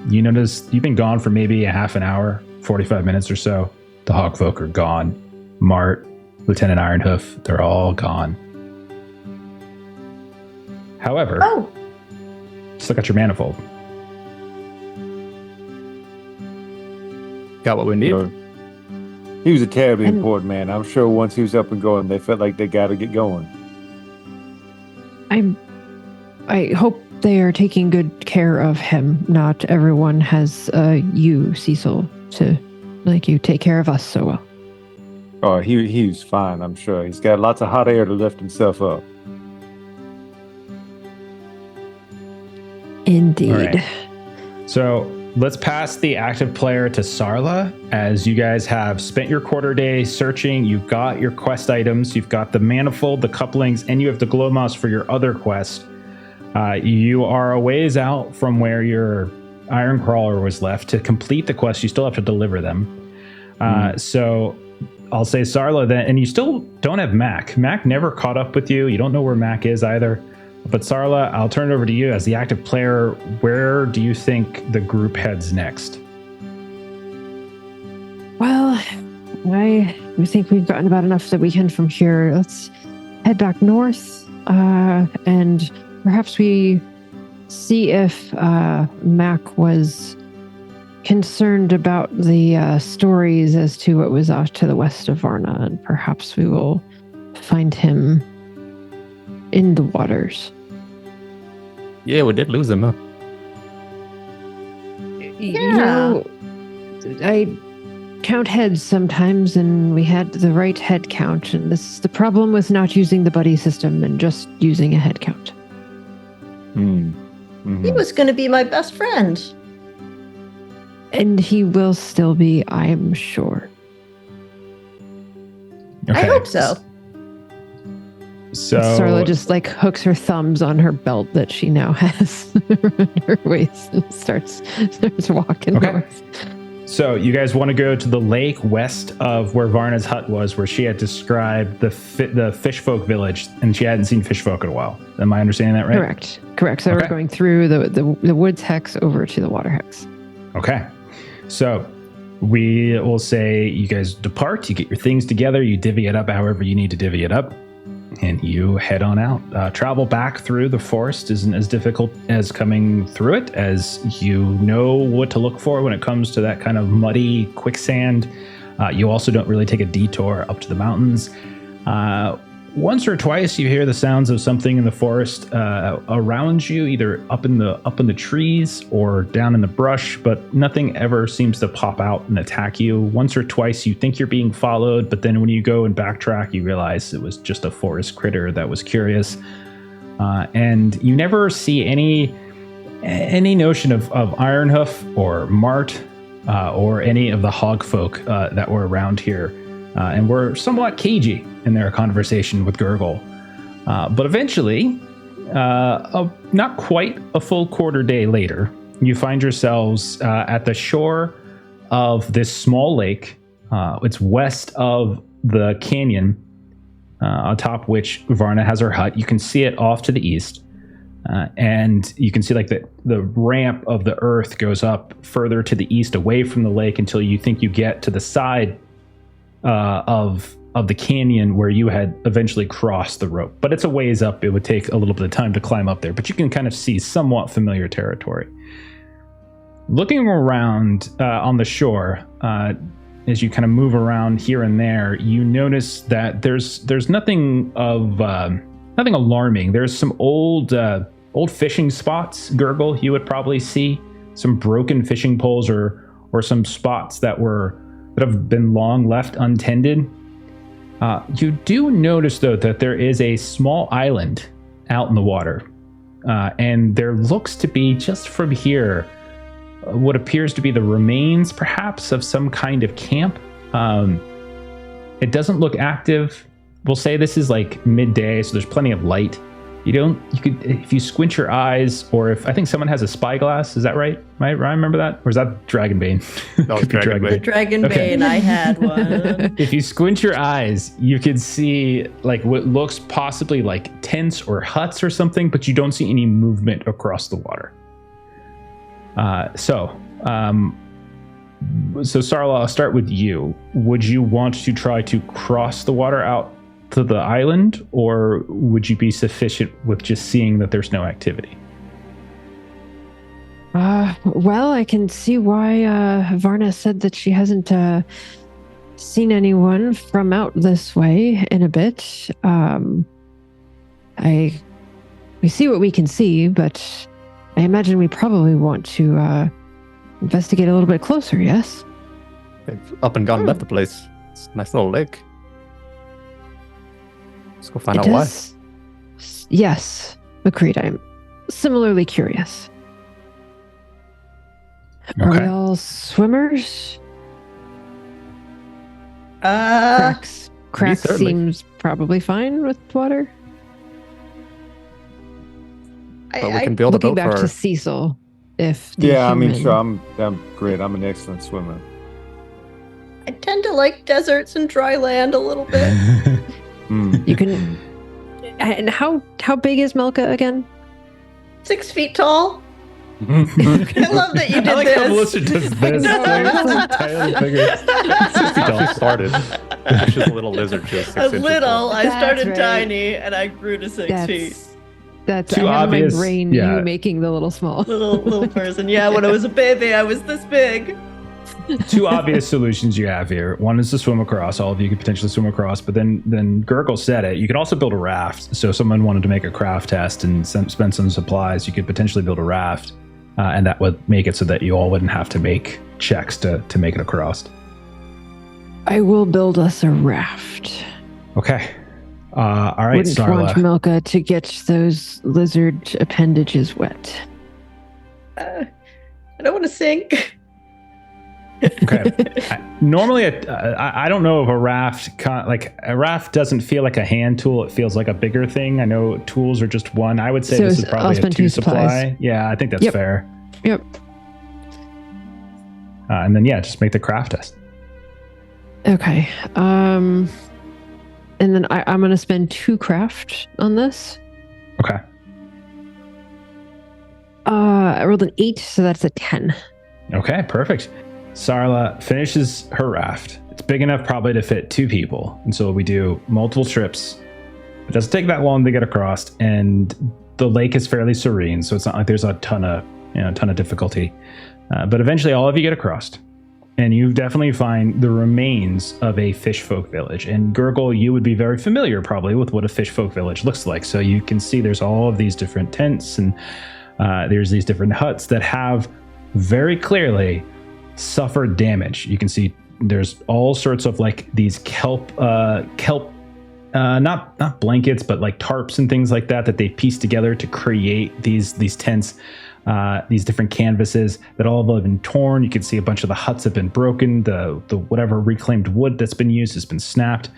A: you notice you've been gone for maybe a half an hour, 45 minutes or so. The Hogfolk are gone. Mart, Lieutenant Ironhoof, they're all gone. However, still got your manifold.
F: Got what we need.
C: He was a terribly important man. I'm sure once he was up and going, they felt like they got to get going.
D: I hope they are taking good care of him. Not everyone has you, Cecil, to you take care of us so well.
C: Oh, he was fine, I'm sure. He's got lots of hot air to lift himself up.
D: Indeed.
A: Right. So let's pass the active player to Sarla, as you guys have spent your quarter day searching. You've got your quest items, you've got the manifold, the couplings, and you have the glow moss for your other quest. You are a ways out from where your iron crawler was left. To complete the quest, you still have to deliver them. So I'll say Sarla then, and you still don't have Mac. Mac never caught up with you. You don't know where Mac is either. But Sarla, I'll turn it over to you as the active player. Where do you think the group heads next?
D: Well, I think we've gotten about enough that we can from here. Let's head back north, and perhaps we see if Mac was concerned about the stories as to what was off to the west of Varna, and perhaps we will find him in the waters.
F: Yeah, we did lose him, huh?
D: You know, I count heads sometimes, and we had the right head count, and this is the problem with not using the buddy system and just using a head count.
B: He was going to be my best friend.
D: And he will still be, I'm sure.
B: I hope so.
A: So
D: Sarla just hooks her thumbs on her belt that she now has around her waist and starts walking north.
A: So you guys want to go to the lake west of where Varna's hut was, where she had described the Fishfolk village, and she hadn't seen Fishfolk in a while. Am I understanding that right?
D: Correct. So we're going through the woods hex over to the water hex.
A: Okay. So we will say you guys depart, you get your things together, you divvy it up however you need to divvy it up, and you head on out. Travel back through the forest isn't as difficult as coming through it, as you know what to look for when it comes to that kind of muddy quicksand. You also don't really take a detour up to the mountains. Once or twice you hear the sounds of something in the forest around you, either up in the trees or down in the brush, but nothing ever seems to pop out and attack you. Once or twice you think you're being followed, but then when you go and backtrack, you realize it was just a forest critter that was curious. And you never see any notion of Ironhoof or Mart or any of the Hogfolk that were around here. And were somewhat cagey in their conversation with Gurgle. But eventually, not quite a full quarter day later, you find yourselves at the shore of this small lake. It's west of the canyon, on top which Varna has her hut. You can see it off to the east. And you can see the ramp of the earth goes up further to the east away from the lake until you think you get to the side of the canyon where you had eventually crossed the rope. But it's a ways up. It would take a little bit of time to climb up there, but you can kind of see somewhat familiar territory. Looking around on the shore, as you kind of move around here and there, you notice that there's nothing alarming. There's some old fishing spots, Gurgle, you would probably see some broken fishing poles or some spots that have been long left untended. You do notice, though, that there is a small island out in the water. And there looks to be, just from here, what appears to be the remains, perhaps, of some kind of camp. It doesn't look active. We'll say this is midday, so there's plenty of light. You could, if you squint your eyes, or if I think someone has a spyglass, is that right? Right? I remember that? Or is that Dragonbane?
F: No, it's Dragonbane.
B: The Dragon
A: Okay.
B: Bane, I had one.
A: If you squint your eyes, you could see like what looks possibly like tents or huts or something, but you don't see any movement across the water. So Sarla, I'll start with you. Would you want to try to cross the water out to the island, or would you be sufficient with just seeing that there's no activity?
D: Well, I can see why Varna said that she hasn't seen anyone from out this way in a bit. We see what we can see, but I imagine we probably want to investigate a little bit closer, yes?
F: They've up and gone and left the place. It's a nice little lake. Let's go find out why.
D: Yes, agreed. I'm similarly curious. Are we all swimmers? Cracks
F: certainly.
D: seems probably fine with water.
F: But we can build a
D: Looking
F: boat
D: back
F: for
D: to
F: her.
D: Cecil, if the
C: Yeah, I mean,
D: human-
C: sure, I'm great. I'm an excellent swimmer.
B: I tend to like deserts and dry land a little bit.
D: You can. And how big is Melka again?
B: 6 feet tall. I love that you did
A: I like
B: this.
A: how Melissa does this. Tiny figures.
F: She started. She's a little lizard. She was 6
B: A
F: inches
B: little.
F: tall.
B: I
D: That's
B: started
D: right.
B: tiny and I grew to 6 feet.
D: That's
A: Too
D: I have in
A: obvious,
D: my brain
A: yeah.
D: you making the little small.
B: Little person. Yeah, when I was a baby, I was this big.
A: Two obvious solutions you have here. One is to swim across. All of you could potentially swim across, but then Gurgle said it. You could also build a raft. So if someone wanted to make a craft test and spend some supplies, you could potentially build a raft, and that would make it so that you all wouldn't have to make checks to make it across.
D: I will build us a raft.
A: Okay. All right,
D: Wouldn't want
A: Sarla.
D: Melka to get those lizard appendages wet.
B: I don't want to sink.
A: Okay. Normally, I don't know if a raft, like a raft doesn't feel like a hand tool. It feels like a bigger thing. I know tools are just one. I would say
D: So
A: this is
D: I'll
A: probably a
D: spend
A: 2
D: 2
A: supply.
D: supplies.
A: Yeah, I think that's
D: Yep.
A: fair.
D: Yep.
A: And then, yeah, just make the craft test.
D: Okay. And then I'm going to spend 2 craft on this.
A: Okay.
D: I rolled an 8, so that's a 10.
A: Okay, perfect. Sarla finishes her raft. It's big enough probably to fit 2 people. And so we do multiple trips. It doesn't take that long to get across, and the lake is fairly serene, so it's not like there's a ton of difficulty. But eventually all of you get across. And you definitely find the remains of a Fishfolk village. And Gurgle, you would be very familiar probably with what a Fishfolk village looks like. So you can see there's all of these different tents, and there's these different huts that have very clearly suffered damage. You can see there's all sorts of like these kelp, not blankets, but like tarps and things like that they pieced together to create these tents. These different canvases that all have been torn. You can see a bunch of the huts have been broken. The whatever reclaimed wood that's been used has been snapped.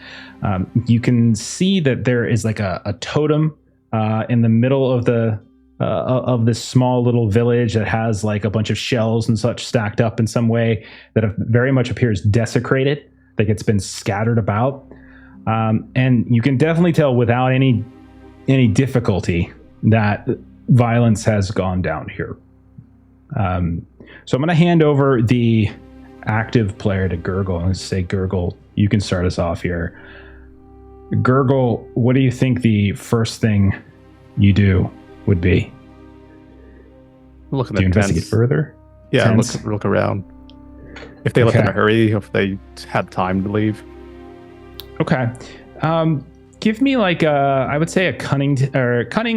A: You can see that there is like a totem in the middle of this small little village that has like a bunch of shells and such stacked up in some way that very much appears desecrated, like it's been scattered about. And you can definitely tell without any difficulty that violence has gone down here. So I'm going to hand over the active player to Gurgle and say, Gurgle, you can start us off here. Gurgle, what do you think the first thing you do would be?
F: Look at
A: Do you
F: the
A: investigate
F: tents.
A: further?
F: Yeah,
A: Tents?
F: look around. If they left in
A: Okay.
F: a hurry, if they had time to leave.
A: Okay. Give me like I would say a cunning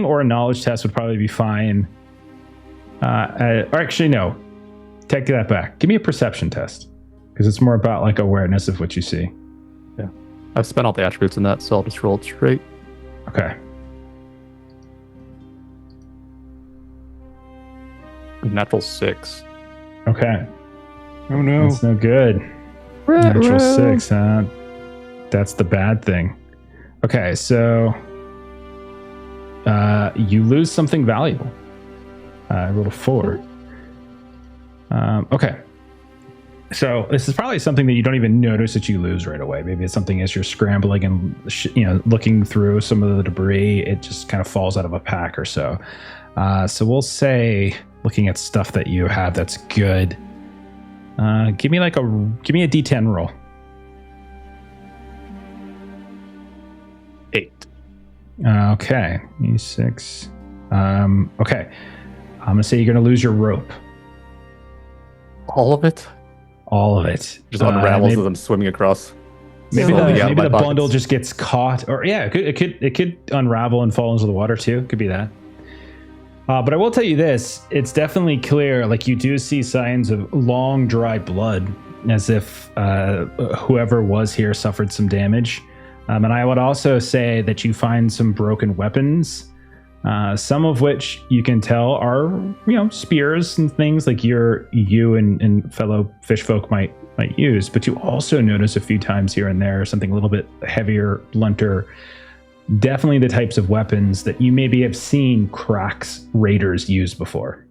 A: or a knowledge test would probably be fine. Or actually, no. Take that back. Give me a perception test, because it's more about like awareness of what you see.
F: Yeah, I've spent all the attributes in that, so I'll just roll it straight.
A: Okay.
F: Natural 6.
A: Okay.
C: Oh no.
A: That's no good. Natural 6, huh? That's the bad thing. Okay, so you lose something valuable. I rolled a 4. Okay. So this is probably something that you don't even notice that you lose right away. Maybe it's something as you're scrambling and looking through some of the debris, it just kind of falls out of a pack or so. So we'll say, looking at stuff that you have that's good, give me a D10 roll.
F: 8.
A: Okay, E6. Okay, I'm gonna say you're gonna lose your rope.
F: All of it?
A: All of it.
F: Just unravels as I'm swimming across.
A: Maybe
F: Slowly out of
A: the
F: my pockets.
A: bundle just gets caught, or it could unravel and fall into the water too. Could be that. But I will tell you this: it's definitely clear. Like, you do see signs of long, dry blood, as if whoever was here suffered some damage. And I would also say that you find some broken weapons, some of which you can tell are, spears and things like you and fellow Fishfolk might use. But you also notice a few times here and there something a little bit heavier, blunter. Definitely the types of weapons that you maybe have seen Crack's raiders use before.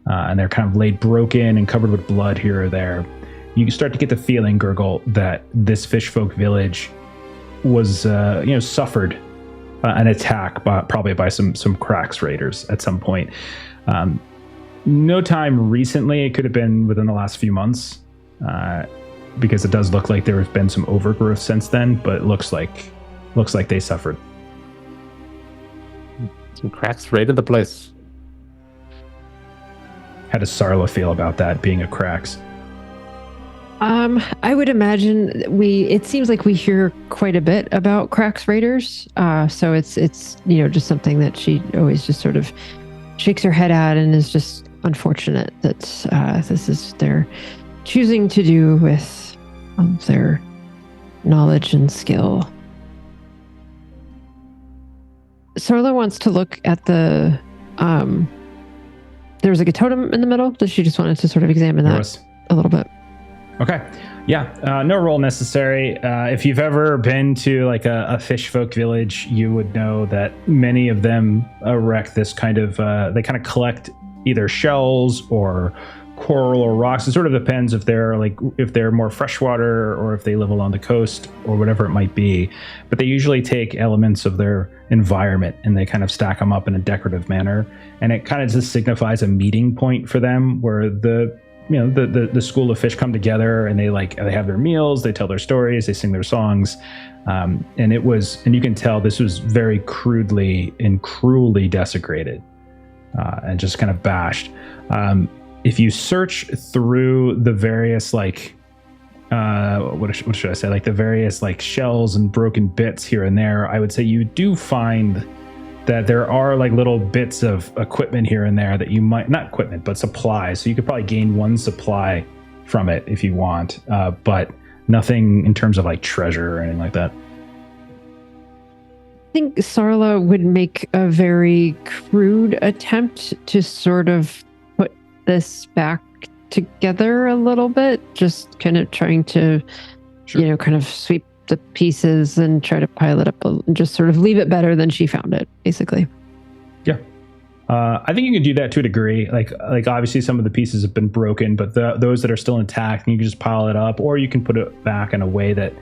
A: And they're kind of laid broken and covered with blood here or there. You start to get the feeling, Gurgle, that this Fishfolk village was, suffered an attack probably by some Crack's raiders at some point. No time recently. It could have been within the last few months, because it does look like there has been some overgrowth since then, but it looks like they suffered.
F: Some Cracks raided the place.
A: How does Sarla feel about that, being a Cracks?
D: I would imagine it seems like we hear quite a bit about Cracks raiders. So it's just something that she always just sort of shakes her head at, and is just unfortunate that this is their choosing to do with their knowledge and skill. Sarla wants to look at the there was like a totem in the middle. Does she just wanted to sort of examine that a little bit?
A: Okay. Yeah. No roll necessary. If you've ever been to like a Fishfolk village, you would know that many of them erect this kind of, they kind of collect either shells or coral or rocks. It sort of depends if they're more freshwater or if they live along the coast or whatever it might be. But they usually take elements of their environment and they kind of stack them up in a decorative manner. And it kind of just signifies a meeting point for them where the school of fish come together and they have their meals, they tell their stories, they sing their songs. And you can tell this was very crudely and cruelly desecrated and just kind of bashed. If you search through the various what should I say, like the various like shells and broken bits here and there, I would say you do find that there are like little bits of equipment here and there that you might, not equipment, but supplies. So you could probably gain one supply from it if you want, but nothing in terms of like treasure or anything like that.
D: I think Sarla would make a very crude attempt to sort of put this back together a little bit, just kind of trying to, kind of sweep the pieces and try to pile it up and just sort of leave it better than she found it, basically.
A: Yeah. I think you can do that to a degree. Like obviously some of the pieces have been broken, but those that are still intact, you can just pile it up, or you can put it back in a way that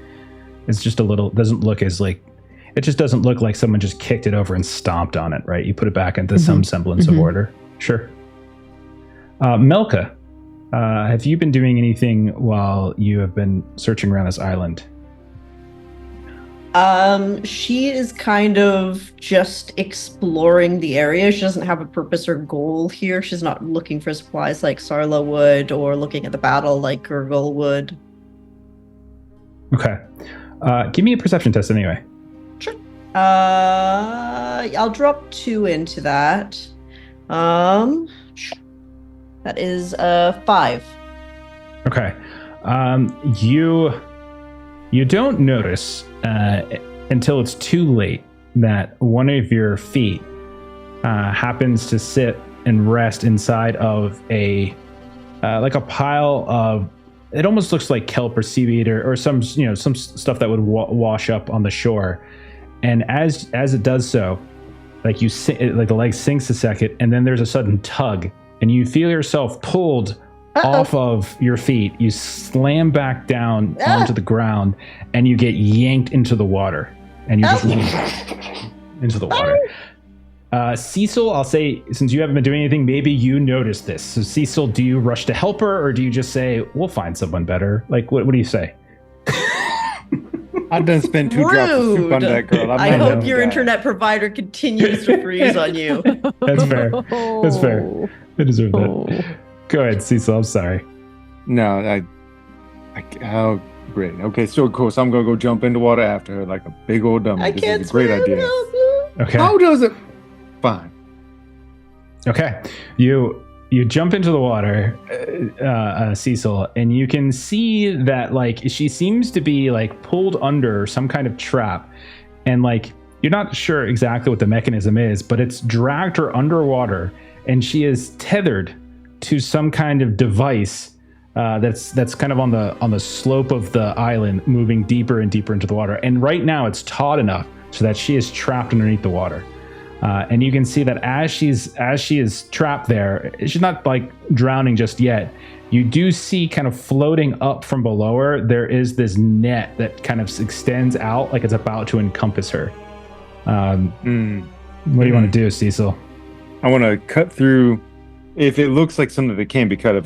A: is just doesn't look as like, it just doesn't look like someone just kicked it over and stomped on it, right? You put it back into some semblance of order. Sure. Melka, have you been doing anything while you have been searching around this island?
B: She is kind of just exploring the area. She doesn't have a purpose or goal here. She's not looking for supplies like Sarla would, or looking at the battle like Gurgle would.
A: Okay. Give me a perception test anyway.
B: Sure. I'll drop 2 into that. That is 5.
A: Okay. You don't notice until it's too late that one of your feet happens to sit and rest inside of a pile of, it almost looks like kelp or seaweed or some some stuff that would wash up on the shore. And as it does so, like like the leg sinks a second, and then there's a sudden tug, and you feel yourself pulled off of your feet. You slam back down onto the ground, and you get yanked into the water, and you just into the water. Cecil, I'll say, since you haven't been doing anything, maybe you noticed this. So Cecil, do you rush to help her, or do you just say, we'll find someone better? Like, what do you say?
C: I done spent 2 drops of soup on that girl.
B: I hope your internet provider continues to freeze on you.
A: That's fair. That's fair. I deserve that. Go ahead, Cecil. I'm sorry.
C: No, oh, great. Okay, so cool. So I'm gonna go jump into water after her like a big old dummy.
B: I
C: This
B: can't
C: is a great
B: swim,
C: idea.
B: help me.
A: Okay.
C: How does it? Fine.
A: Okay. You jump into the water, Cecil, and you can see that like she seems to be like pulled under some kind of trap, and like you're not sure exactly what the mechanism is, but it's dragged her underwater, and she is tethered to some kind of device that's kind of on the slope of the island, moving deeper and deeper into the water. And right now, it's taut enough so that she is trapped underneath the water. And you can see that as she is trapped there, she's not like drowning just yet. You do see kind of floating up from below her, there is this net that kind of extends out like it's about to encompass her. What do you want to do, Cecil?
C: I want to cut through. If it looks like something that can be cut,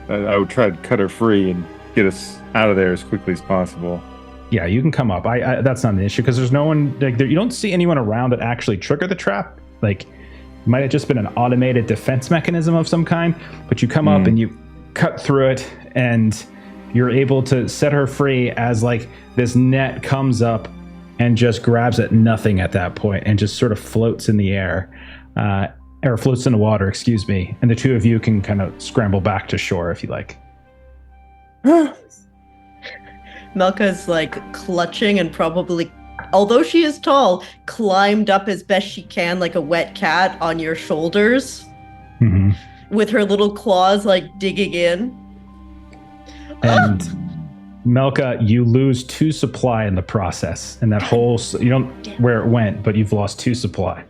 C: I would try to cut her free and get us out of there as quickly as possible.
A: Yeah, you can come up. I that's not an issue because there's no one like you don't see anyone around that actually trigger the trap. Like, it might have just been an automated defense mechanism of some kind. But you come up and you cut through it, and you're able to set her free as like this net comes up and just grabs at nothing at that point and just sort of floats in the air, or floats in the water. Excuse me. And the two of you can kind of scramble back to shore if you like.
B: Melka's like clutching and probably, although she is tall, climbed up as best she can like a wet cat on your shoulders with her little claws like digging in.
A: And Melka, you lose 2 supply in the process, and that whole you don't where it went, but you've lost 2 supply.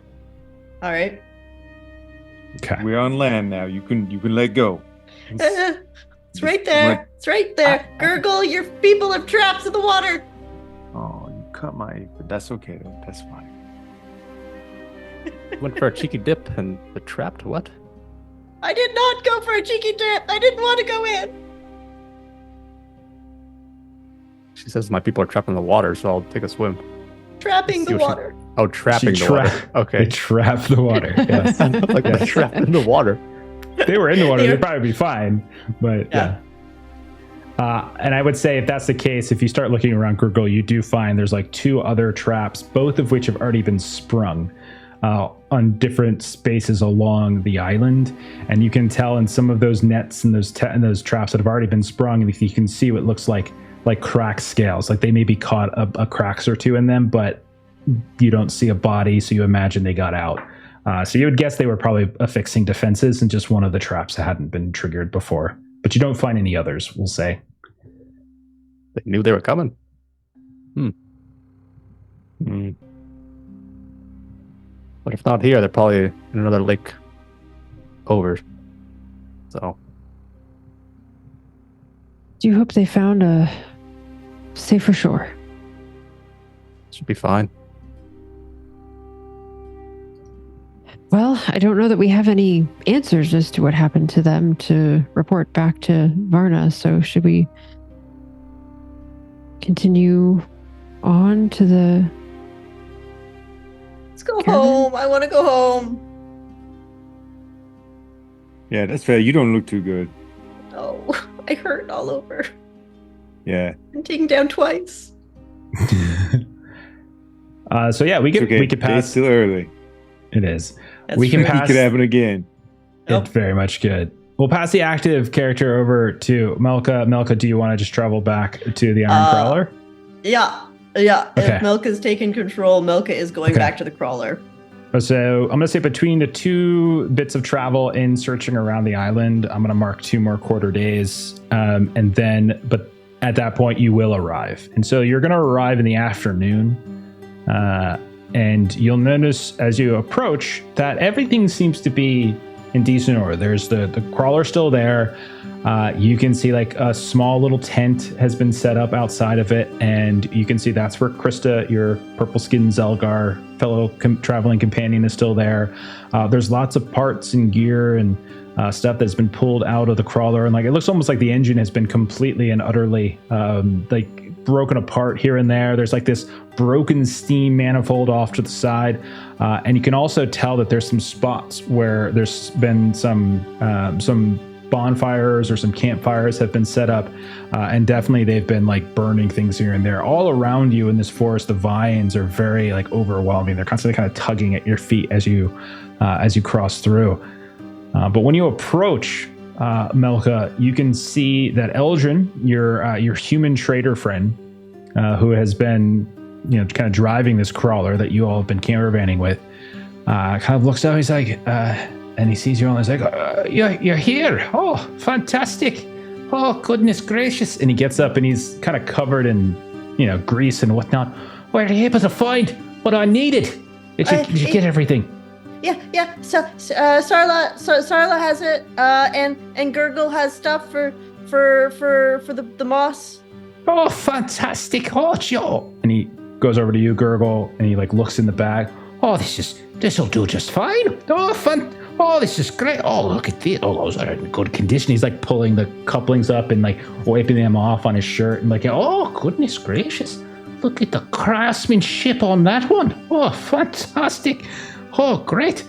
B: All right.
A: Okay.
C: We're on land now. You can let go.
B: It's right there. It's right there. Gurgle, your people have traps in the water.
C: Oh, you cut my. But that's okay though. That's fine.
F: Went for a cheeky dip and the trapped what?
B: I did not go for a cheeky dip. I didn't want to go in.
F: She says my people are trapped in the water, so I'll take a swim.
B: Trapping the water.
F: Oh, trapping the water. Okay.
A: They trap the water. Yes.
F: Like they're trapped in the water.
A: If they were in the water, they'd probably be fine. But yeah. And I would say if that's the case, if you start looking around Gurgle, you do find there's like 2 other traps, both of which have already been sprung on different spaces along the island. And you can tell in some of those nets and those traps that have already been sprung, you can see what looks like cracked scales. Like they maybe caught a cracks or 2 in them, but you don't see a body, so you imagine they got out. So you would guess they were probably affixing defenses and just one of the traps that hadn't been triggered before. But you don't find any others, we'll say.
F: They knew they were coming. But if not here, they're probably in another lake over. So.
D: Do you hope they found a safer shore?
F: Should be fine.
D: Well, I don't know that we have any answers as to what happened to them to report back to Varna, so should we continue on to the...
B: Let's go home. I want to go home.
C: Yeah, that's fair. You don't look too good.
B: Oh, I hurt all over.
C: Yeah.
B: I'm taken down twice.
A: So yeah, we could
C: Day's
A: pass.
C: still early.
A: It is.
B: That's
A: we can
B: true.
A: pass.
C: It could happen again.
A: It very much could. We'll pass the active character over to Melka. Melka, do you want to just travel back to the Iron Crawler?
B: Yeah.
A: Okay.
B: If Melka's taken control, Melka is going back to the crawler.
A: So I'm going to say between the 2 bits of travel in searching around the island, I'm going to mark 2 more quarter days. And then, but at that point, you will arrive. And so you're going to arrive in the afternoon. and you'll notice as you approach that everything seems to be in decent order. There's the crawler still there. You can see like a small little tent has been set up outside of it, and you can see that's where Krista, your purple-skinned Zelgar fellow traveling companion, is still there. There's lots of parts and gear and stuff that's been pulled out of the crawler, and like it looks almost like the engine has been completely and utterly like broken apart here and there. There's like this broken steam manifold off to the side, and you can also tell that there's some spots where there's been some bonfires or some campfires have been set up, and definitely they've been like burning things here and there. All around you in this forest, the vines are very like overwhelming. They're constantly kind of tugging at your feet as you cross through. But when you approach Melka, you can see that Eldrin, your human trader friend, who has been kind of driving this crawler that you all have been caravanning with, kind of looks up. He's like, and he sees you all and he's like, you're here. Oh, fantastic. Oh, goodness gracious. And he gets up and he's kind of covered in, grease and whatnot. Were you able to find what I needed? Did you get everything?
B: Yeah. So Sarla has it, and Gurgle has stuff for the moss.
A: Oh, fantastic. Oh, Joe. And he goes over to you, Gurgle, and he like looks in the bag. Oh, this'll do just fine. Oh, fun. Oh, this is great. Oh, look at this. Oh, those are in good condition. He's like pulling the couplings up and like wiping them off on his shirt and like, oh, goodness gracious. Look at the craftsmanship on that one. Oh, fantastic. Oh, great.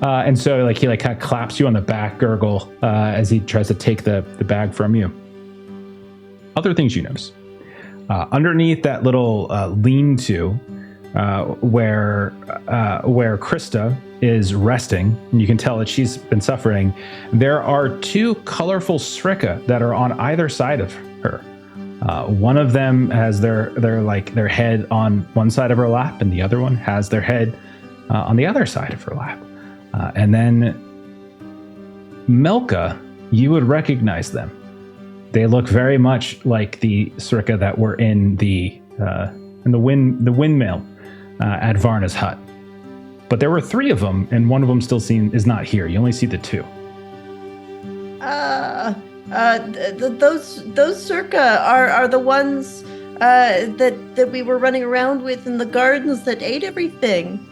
A: And so like he like kind of claps you on the back, Gurgle, as he tries to take the bag from you. Other things you notice. Underneath that little lean-to, where Krista is resting, and you can tell that she's been suffering, there are two colorful srika that are on either side of her. One of them has their head on one side of her lap, and the other one has their head on the other side of her lap. And then Melka, you would recognize them. They look very much like the srika that were in the windmill at Varna's hut. But there were three of them, and one of them is not here. You only see the two.
B: Those circa are the ones that we were running around with in the gardens that ate everything.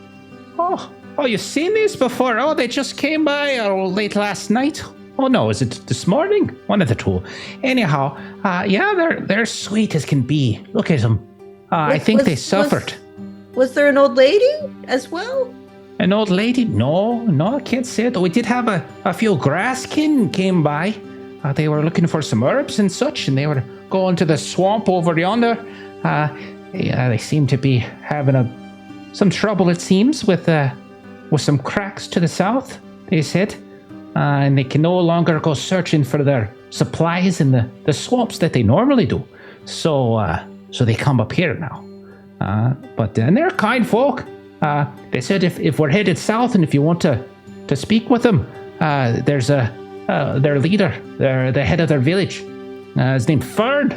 A: Oh, you've seen these before? Oh, they just came by late last night. Oh no, is it this morning? One of the two. Anyhow, they're sweet as can be. Look at them. I think they suffered.
B: Was there an old lady as well?
A: An old lady? No, I can't say it. We did have a few grasskin came by. They were looking for some herbs and such, and they were going to the swamp over yonder. They seem to be having some trouble, it seems, with some cracks to the south, they said. And they can no longer go searching for their supplies in the swamps that they normally do. So they come up here now. And they're kind folk. They said if we're headed south and if you want to speak with them, there's their leader, the head of their village. His name's Fern.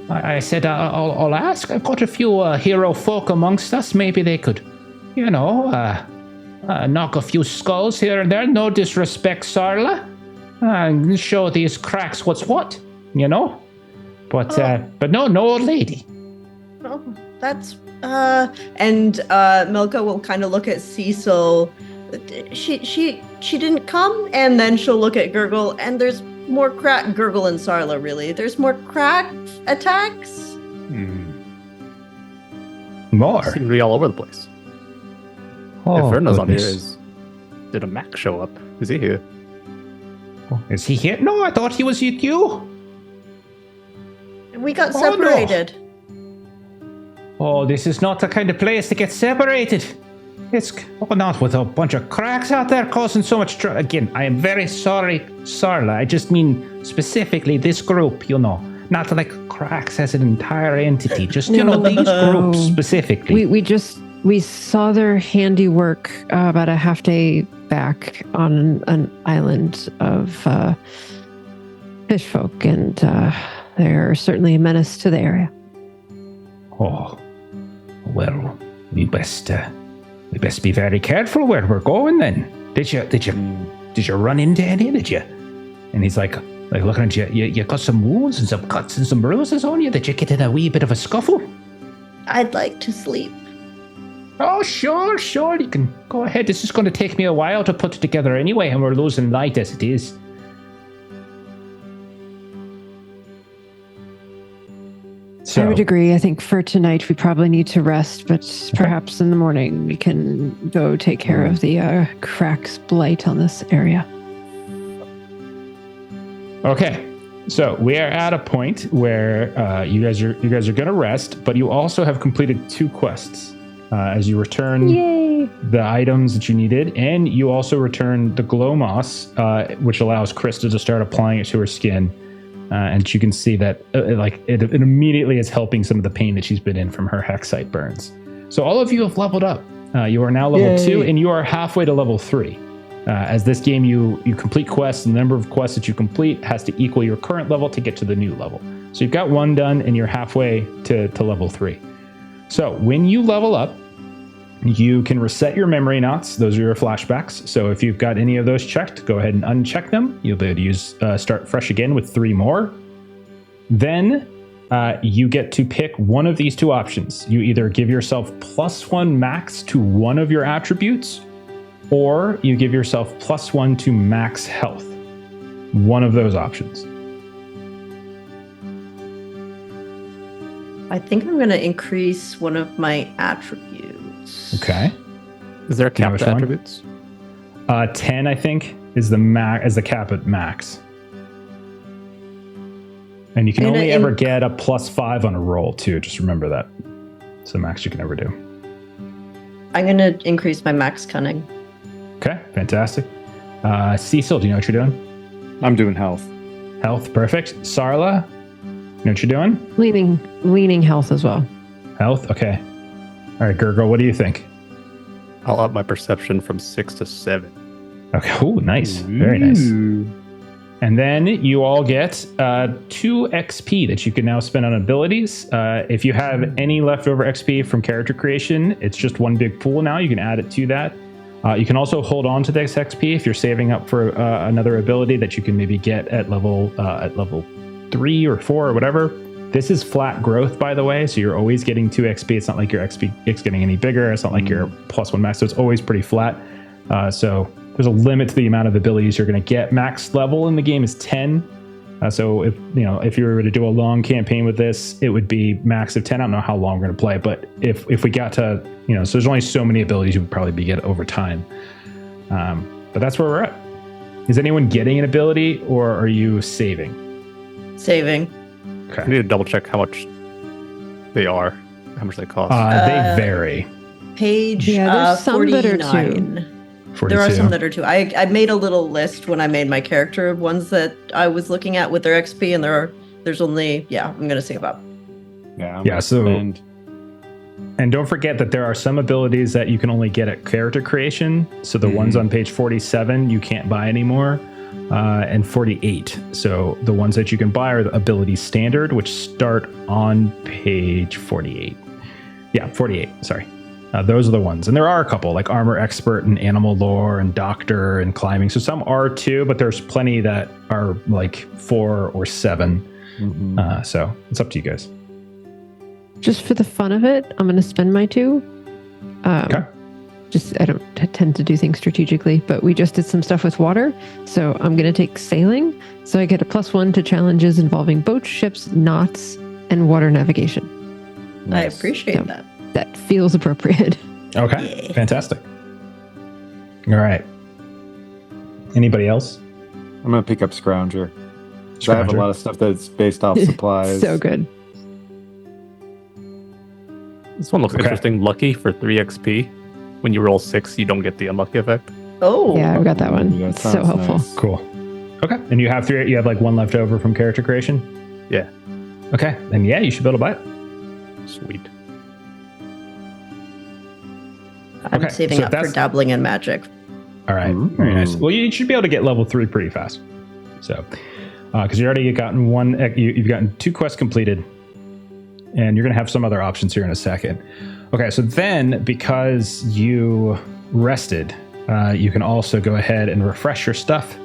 A: I said I'll ask. I've got a few hero folk amongst us. Maybe they could, knock a few skulls here and there. No disrespect, Sarla. And show these cracks what's what, But no old lady.
B: Oh, that's and Melka will kind of look at Cecil. She didn't come, and then she'll look at Gurgle, and there's more Gurgle and Sarla, really. There's more crack attacks.
A: More.
F: Seem to be all over the place.
A: Oh,
F: if Verna's on here,
A: goodness.
F: did a Mac show up? Is he here?
A: Is he here? No, I thought he was with you.
B: We got separated.
A: Oh, this is not the kind of place to get separated. It's not with a bunch of cracks out there causing so much trouble. Again, I am very sorry, Sarla. I just mean specifically this group, not like cracks as an entire entity. Just, these groups specifically.
D: We saw their handiwork about a half day back on an island of Fishfolk, and they're certainly a menace to the area.
E: Oh, well, we best be very careful where we're going. Then did you run into any? Did you? And he's like looking at you. You got some wounds and some cuts and some bruises on you. Did you get in a wee bit of a scuffle?
B: I'd like to sleep.
E: Oh, sure. You can go ahead. This is going to take me a while to put it together anyway, and we're losing light as it is.
D: I would agree. I think for tonight we probably need to rest, but perhaps in the morning we can go take care of the cracks blight on this area.
A: Okay, so we are at a point where you guys are going to rest, but you also have completed 2 quests as you return the items that you needed, and you also return the glow moss, which allows Krista to start applying it to her skin. And you can see that it immediately is helping some of the pain that she's been in from her hexite burns. So all of you have leveled up. You are now level 2, and you are halfway to level 3. As this game, you complete quests, and the number of quests that you complete has to equal your current level to get to the new level. So you've got 1 done, and you're halfway to level 3. So when you level up, you can reset your memory knots. Those are your flashbacks. So if you've got any of those checked, go ahead and uncheck them. You'll be able to use start fresh again with 3 more. Then you get to pick one of these 2 options. You either give yourself +1 max to one of your attributes, or you give yourself +1 to max health. One of those options.
B: I think I'm going to increase one of my attributes.
A: Okay.
F: Is there a cap
A: which
F: to
A: one?
F: attributes?
A: 10, I think, is the cap at max. And you can only ever get a +5 on a roll, too. Just remember that. It's the max you can ever do.
B: I'm going to increase my max cunning.
A: Okay, fantastic. Cecil, do you know what you're doing?
C: I'm doing health.
A: Health, perfect. Sarla, you know what you're doing?
D: Leaning health as well.
A: Health, okay. All right, Gurgle, what do you think?
F: I'll up my perception from 6 to 7.
A: Okay, oh, nice. Very nice. And then you all get 2 XP that you can now spend on abilities. If you have any leftover XP from character creation, it's just one big pool now. You can add it to that. You can also hold on to this XP if you're saving up for another ability that you can maybe get at level 3 or 4 or whatever. This is flat growth, by the way, so you're always getting 2 XP. It's not like your XP is getting any bigger. It's not like your +1 max, so it's always pretty flat. So there's a limit to the amount of abilities you're going to get. Max level in the game is 10. So if you were to do a long campaign with this, it would be max of 10. I don't know how long we're going to play, but if we got to, so there's only so many abilities you would probably get over time. But that's where we're at. Is anyone getting an ability, or are you saving?
B: Saving.
F: I need to double check how much they are, how much they cost.
A: They vary.
B: Page
D: there's some that are
B: 49.
A: 42.
B: There are some that are 2. I made a little list when I made my character of ones that I was looking at with their XP, and there's only, I'm going to sing about.
A: And don't forget that there are some abilities that you can only get at character creation. So the ones on page 47 you can't buy anymore, and 48. So the ones that you can buy are the ability standard, which start on page 48. Yeah, 48. Sorry. Those are the ones. And there are a couple, like Armor Expert and Animal Lore and Doctor and Climbing. So some are 2, but there's plenty that are like 4 or 7. So it's up to you guys.
D: Just for the fun of it, I'm going to spend my 2.
A: Okay.
D: I don't tend to do things strategically, but we just did some stuff with water. So I'm going to take sailing. So I get a +1 to challenges involving boats, ships, knots, and water navigation.
B: Nice. I appreciate that.
D: That feels appropriate.
A: Okay, fantastic. All right. Anybody else?
C: I'm going to pick up Scrounger. I have a lot of stuff that's based off supplies.
D: So good.
F: This one looks interesting. Lucky for 3 XP. When you roll 6, you don't get the unlucky effect.
B: Oh.
D: Yeah, I've got that one.
C: That
D: it's so helpful.
C: nice.
A: Cool. Okay. And you have 3, you have like 1 left over from character creation?
F: Yeah.
A: Okay. Then you should be able to buy it.
F: Sweet.
B: I'm saving up for dabbling in magic.
A: All right. Very nice. Well, you should be able to get level 3 pretty fast. So, because you already gotten you've gotten 2 quests completed, and you're going to have some other options here in a second. Okay, so then because you rested, you can also go ahead and refresh your stuff.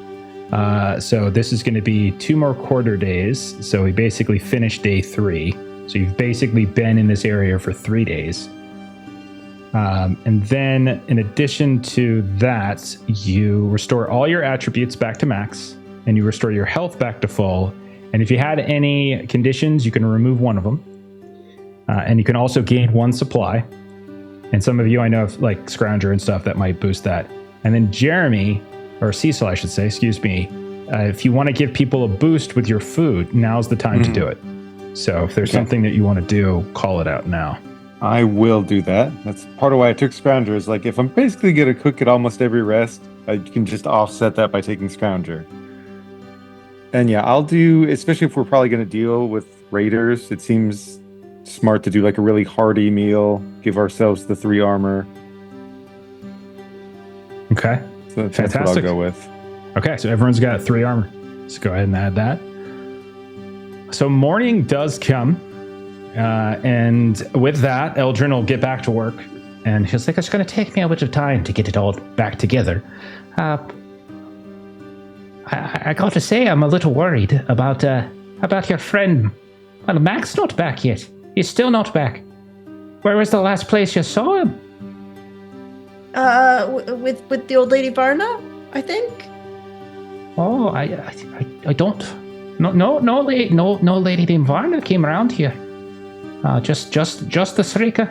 A: So this is going to be 2 more quarter days. So we basically finished day 3. So you've basically been in this area for 3 days. And then in addition to that, you restore all your attributes back to max, and you restore your health back to full. And if you had any conditions, you can remove one of them. And you can also gain 1 supply. And some of you I know of, like Scrounger and stuff, that might boost that. And then Jeremy, or Cecil, I should say, excuse me, if you want to give people a boost with your food, now's the time to do it. So if there's something that you want to do, call it out now.
C: I will do that. That's part of why I took Scrounger, is like, if I'm basically going to cook at almost every rest, I can just offset that by taking Scrounger. And yeah, I'll do, especially if we're probably going to deal with raiders, it seems smart to do like a really hearty meal, give ourselves the 3 armor.
A: Okay.
C: So that's
A: Fantastic.
C: what I'll go with.
A: Okay, so everyone's got 3 armor. Let's go ahead and add that. So morning does come. And with that, Eldrin will get back to work. And he's like, it's going to take me a bit of time to get it all back together. I got to say, I'm a little worried about your friend. Well, Mac's not back yet. He's still not back. Where was the last place you saw him?
B: With the old lady Varna, I think.
A: Oh, I don't. No lady named Varna came around here. Just the Srika.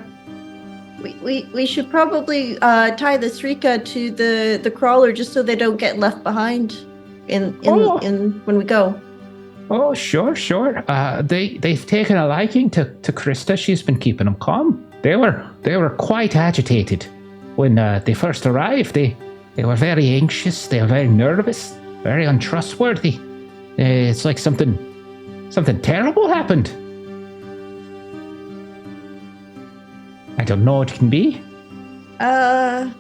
B: We should probably tie the Srika to the crawler just so they don't get left behind in when we go.
A: Oh, sure. They've taken a liking to Krista. She's been keeping them calm. They were quite agitated when they first arrived. They were very anxious. They were very nervous, very untrustworthy. It's like something terrible happened. I don't know what it can be.
B: How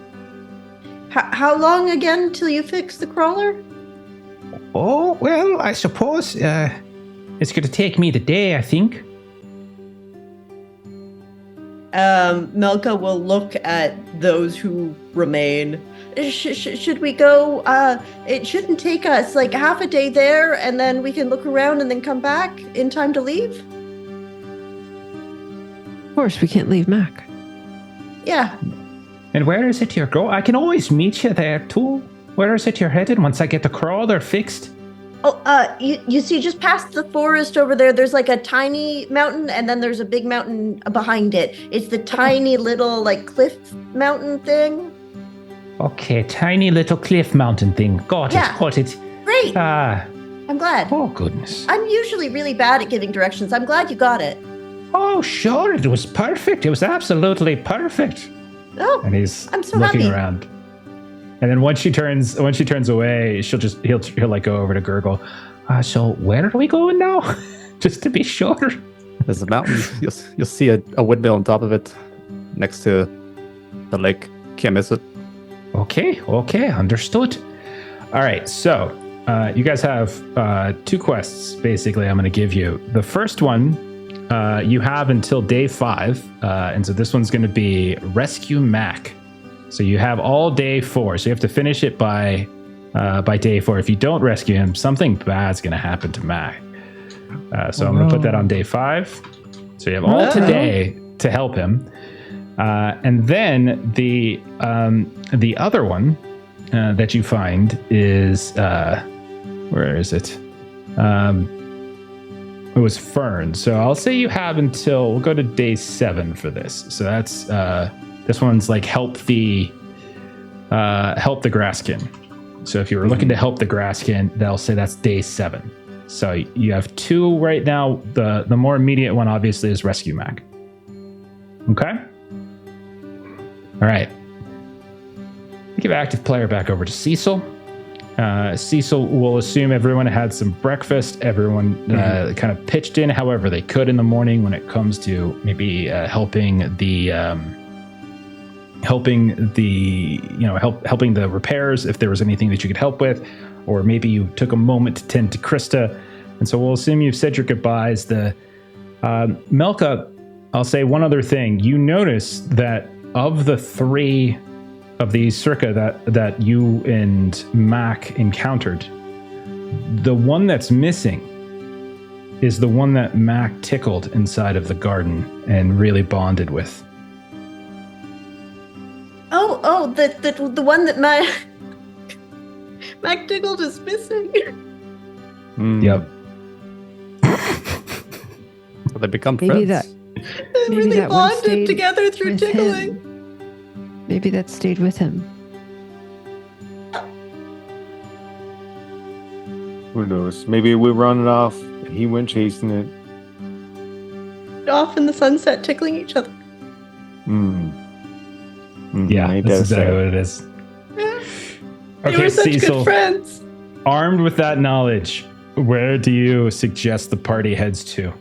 B: long again till you fix the crawler?
A: Oh, well, I suppose it's going to take me the day, I think.
B: Melka will look at those who remain. Should we go? It shouldn't take us like half a day there, and then we can look around and then come back in time to leave.
D: Of course, we can't leave Mac.
B: Yeah.
A: And where is it you're going? I can always meet you there, too. Where is it you're headed once I get the crawler fixed?
B: Oh, you see, just past the forest over there, there's like a tiny mountain, and then there's a big mountain behind it. It's the tiny little, like, cliff mountain thing.
A: Okay, tiny little cliff mountain thing. Got it.
B: Great. I'm glad.
A: Oh, goodness.
B: I'm usually really bad at giving directions. I'm glad you got it.
A: Oh, sure, it was perfect. It was absolutely perfect.
B: Oh,
A: and he's
B: I'm so
A: looking
B: happy.
A: around. And then once she turns away, he'll like go over to Gurgle. So where are we going now? Just to be sure.
F: There's a mountain. You'll see a windmill on top of it, next to the lake. Can't miss it.
A: Okay, understood. All right, so you guys have 2 quests. Basically, I'm going to give you. The first one you have until day 5, and so this one's going to be Rescue Mac. So you have all day 4, so you have to finish it by day 4. If you don't rescue him, something bad's going to happen to Mac. So I'm going to put that on day 5. So you have all today to help him. And then the other one that you find is where is it? It was Fern. So I'll say you have until we'll go to day 7 for this. So that's this one's like help the grasskin. So if you were looking to help the grasskin, they'll say that's day 7. So you have 2 right now. The more immediate one obviously is Rescue Mac. Okay. All right. Give active player back over to Cecil. Cecil will assume everyone had some breakfast. Everyone kind of pitched in however they could in the morning when it comes to maybe helping the repairs if there was anything that you could help with, or maybe you took a moment to tend to Krista. And so we'll assume you've said your goodbyes. The Melka, I'll say one other thing. You notice that of the 3 of these circa that you and Mac encountered, the one that's missing is the one that Mac tickled inside of the garden and really bonded with.
B: Oh, the one that Mac tickled is missing.
A: Yep.
F: So they become
D: Maybe
F: friends.
B: They
D: Maybe
B: really
D: that one
B: bonded
D: stayed
B: together through
D: with
B: tickling.
D: him. Maybe that stayed with him.
C: Who knows? Maybe we run it off. And he went chasing it.
B: Off in the sunset, tickling each other.
A: Yeah,
C: ain't
A: that's
C: that
A: exactly
C: sad?
A: what it is.
B: Yeah. They
A: Okay,
B: were such
A: Cecil,
B: good friends.
A: armed with that knowledge, where do you suggest the party heads to?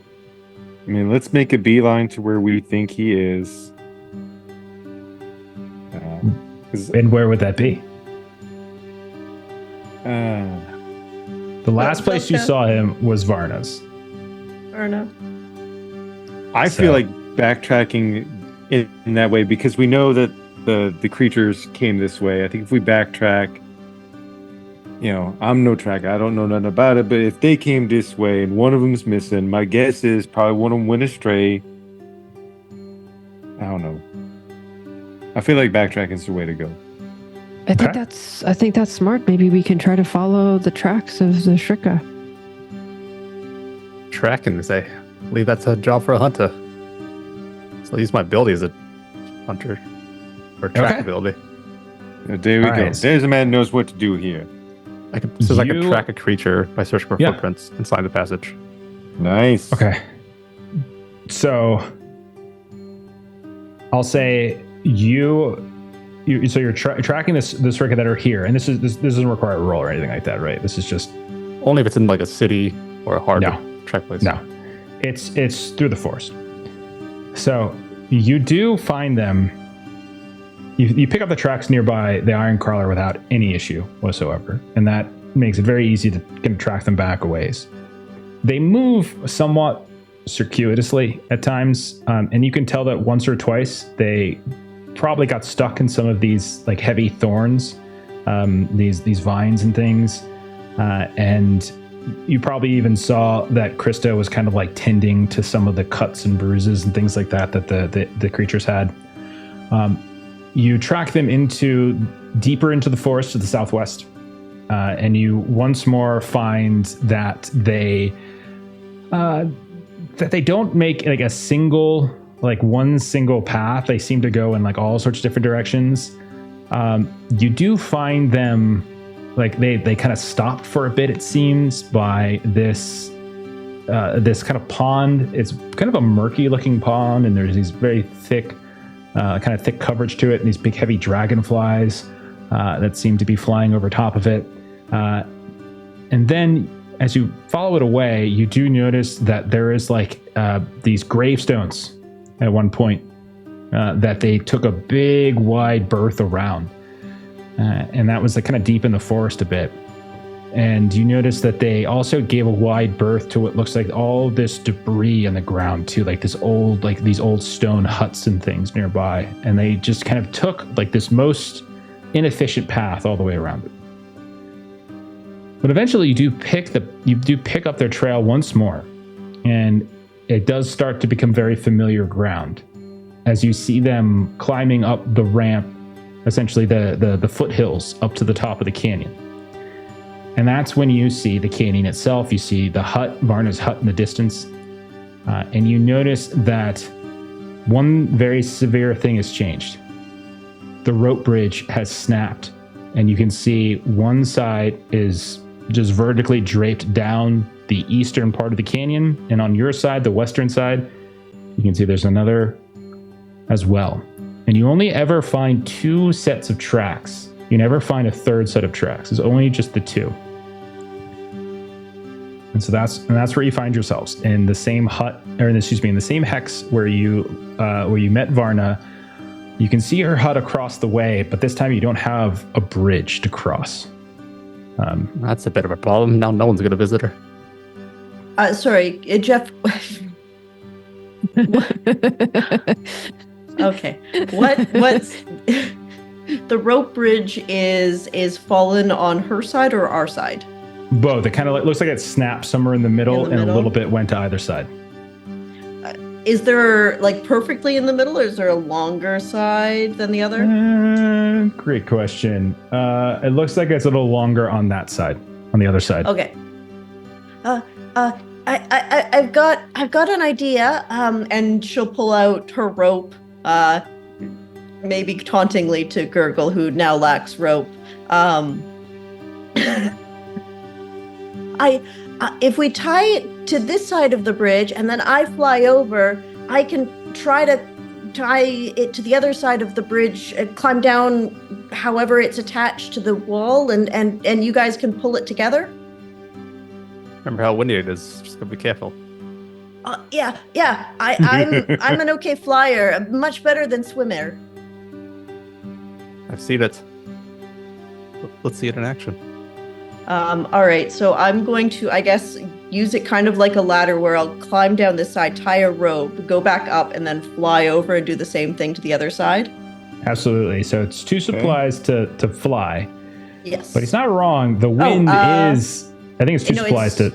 C: I mean, let's make a beeline to where we think he is. 'Cause,
A: And where would that be?
C: uh,
A: The last place you
B: okay.
A: saw him was Varna's.
B: Or no.
C: I
A: So-
C: feel like backtracking in that way, because we know that the creatures came this way. I think if we backtrack, I'm no tracker. I don't know nothing about it. But if they came this way and one of them's missing, my guess is probably one of them went astray. I don't know. I feel like backtracking is the way to go.
D: I think
A: Okay.
D: that's smart. Maybe we can try to follow the tracks of the Shrika.
F: Tracking, say. Leave that's a job for a hunter. So I'll use my ability as a hunter. Or track
A: Okay.
F: ability.
C: There we
A: All
C: go.
A: right.
C: There's a man who knows what to do here.
F: I can
A: You-
F: track a creature by searching for
A: Yeah.
F: footprints inside the passage.
C: Nice.
A: Okay. So I'll say so you're tracking this record that are here, and this doesn't require a roll or anything like that, right? This is just
F: Only if it's in like a city or a hard
A: No.
F: to track place.
A: no. It's through the forest. So you do find them. You pick up the tracks nearby the Iron Crawler without any issue whatsoever, and that makes it very easy to kind of track them back a ways. They move somewhat circuitously at times, and you can tell that once or twice they probably got stuck in some of these like heavy thorns, these vines and things, and you probably even saw that Krista was kind of like tending to some of the cuts and bruises and things like that the creatures had. You track them deeper into the forest to the southwest, and you once more find that they don't make like one single path. They seem to go in like all sorts of different directions. You do find them like they kind of stopped for a bit, it seems, by this kind of pond. It's kind of a murky looking pond, and there's these very thick coverage to it, and these big heavy dragonflies that seem to be flying over top of it. And then as you follow it away, you do notice that there is like these gravestones at one point that they took a big wide berth around. And that was like kind of deep in the forest a bit. And you notice that they also gave a wide berth to what looks like all this debris on the ground too, like these old stone huts and things nearby. And they just kind of took like this most inefficient path all the way around it. But eventually you do pick up their trail once more, and it does start to become very familiar ground as you see them climbing up the ramp, essentially the foothills up to the top of the canyon. And that's when you see the canyon itself. You see the hut, Varna's hut in the distance, and you notice that one very severe thing has changed. The rope bridge has snapped, and you can see one side is just vertically draped down the eastern part of the canyon, and on your side, the western side, you can see there's another as well. And you only ever find 2 sets of tracks. You never find a third set of tracks. It's only just the 2. And so that's where you find yourselves, in the same hut, or in the same hex where you met Varna. You can see her hut across the way, but this time you don't have a bridge to cross.
F: That's a bit of a problem. Now no one's going to visit her.
B: Sorry, Jeff. Okay. What's the rope bridge is fallen on her side or our side?
A: Both. It kind of looks like it snapped somewhere in the middle, and a little bit went to either side.
B: Is there like perfectly in the middle, or is there a longer side than the other?
A: Great question. It looks like it's a little longer on that side, on the other side.
B: Okay. I've got an idea. And she'll pull out her rope, maybe tauntingly to Gurgle, who now lacks rope. If we tie it to this side of the bridge and then I fly over, I can try to tie it to the other side of the bridge and climb down however it's attached to the wall, and you guys can pull it together.
F: Remember how windy it is. Just gotta be careful.
B: Yeah. I'm an okay flyer, much better than swimmer.
F: I've seen it. Let's see it in action.
B: All right, so I'm going to, I guess, use it kind of like a ladder where I'll climb down this side, tie a rope, go back up, and then fly over and do the same thing to the other side.
A: Absolutely. So it's 2 supplies to fly.
B: Yes.
A: But he's not wrong. The wind is, I think it's 2 supplies to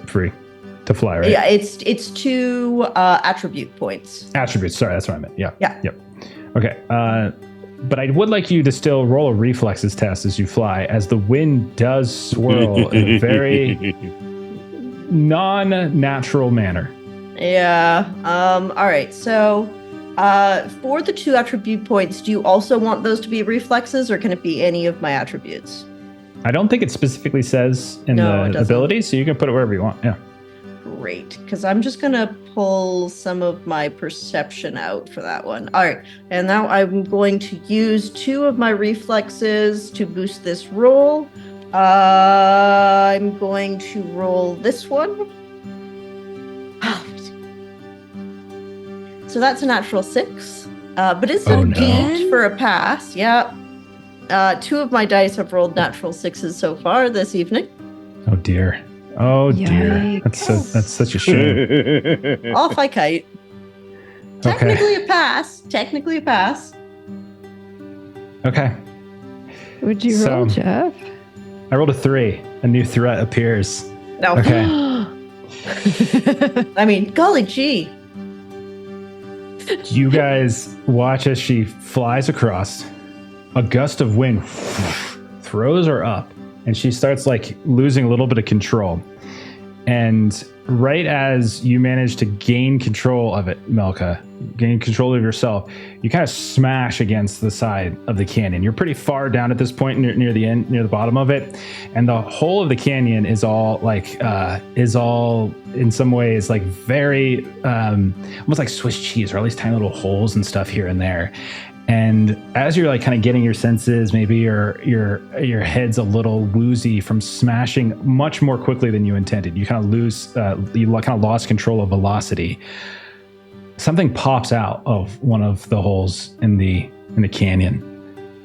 A: fly, right?
B: Yeah, it's 2 attribute points.
A: Attributes. Sorry, that's what I meant. Yeah.
B: Yeah.
A: Okay. But I would like you to still roll a reflexes test as you fly, as the wind does swirl in a very non-natural manner.
B: Yeah. All right. So, for the 2 attribute points, do you also want those to be reflexes, or can it be any of my attributes?
A: I don't think it specifically says in the ability, so you can put it wherever you want. Yeah.
B: Great, because I'm just going to pull some of my perception out for that one. All right, and now I'm going to use 2 of my reflexes to boost this roll. I'm going to roll this one. So that's a natural 6, but it's a beat for a pass. Yeah. 2 of my dice have rolled natural 6s so far this evening.
A: Oh dear. Oh dear. That's such a shame.
B: Off I kite. Technically a pass.
A: Okay.
D: Would you roll, Jeff?
A: I rolled a 3. A new threat appears.
B: No.
A: Okay.
B: I mean, golly gee.
A: You guys watch as she flies across. A gust of wind throws her up, and she starts like losing a little bit of control. And right as you manage to gain control of it, Melka, gain control of yourself, you kind of smash against the side of the canyon. You're pretty far down at this point, near the end, near the bottom of it, and the whole of the canyon is all in some ways like very almost like Swiss cheese, or at least tiny little holes and stuff here and there. And as you're like kind of getting your senses, maybe your head's a little woozy from smashing much more quickly than you intended. You kind of lost control of velocity. Something pops out of one of the holes in the canyon,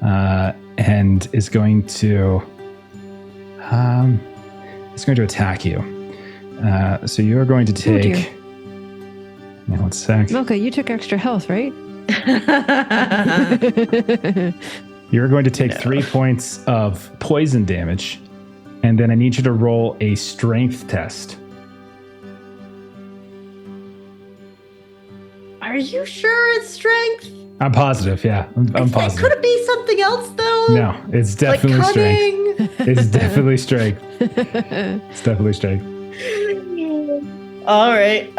A: and is going to attack you. So you are going to take. One sec.
D: Milka, you took extra health, right?
A: You're going to take 3 points of poison damage, and then I need you to roll a strength test.
B: Are you sure it's strength?
A: I'm positive, yeah. I'm positive.
B: Could it be something else, though?
A: No, it's definitely
B: like
A: strength. It's definitely strength. It's definitely strength.
B: All right.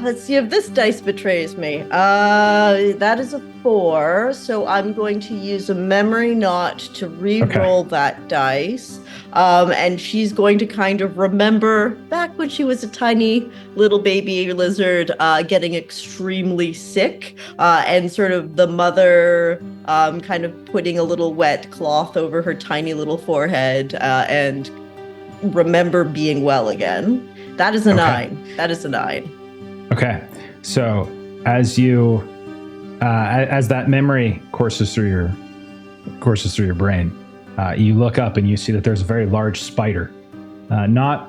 B: Let's see if this dice betrays me. That is a 4, so I'm going to use a memory knot to re-roll that dice. And she's going to kind of remember back when she was a tiny little baby lizard, getting extremely sick, and sort of the mother kind of putting a little wet cloth over her tiny little forehead, and remember being well again. That is a 9. That is a 9.
A: Okay. So as you, as that memory courses through your brain, you look up and you see that there's a very large spider, not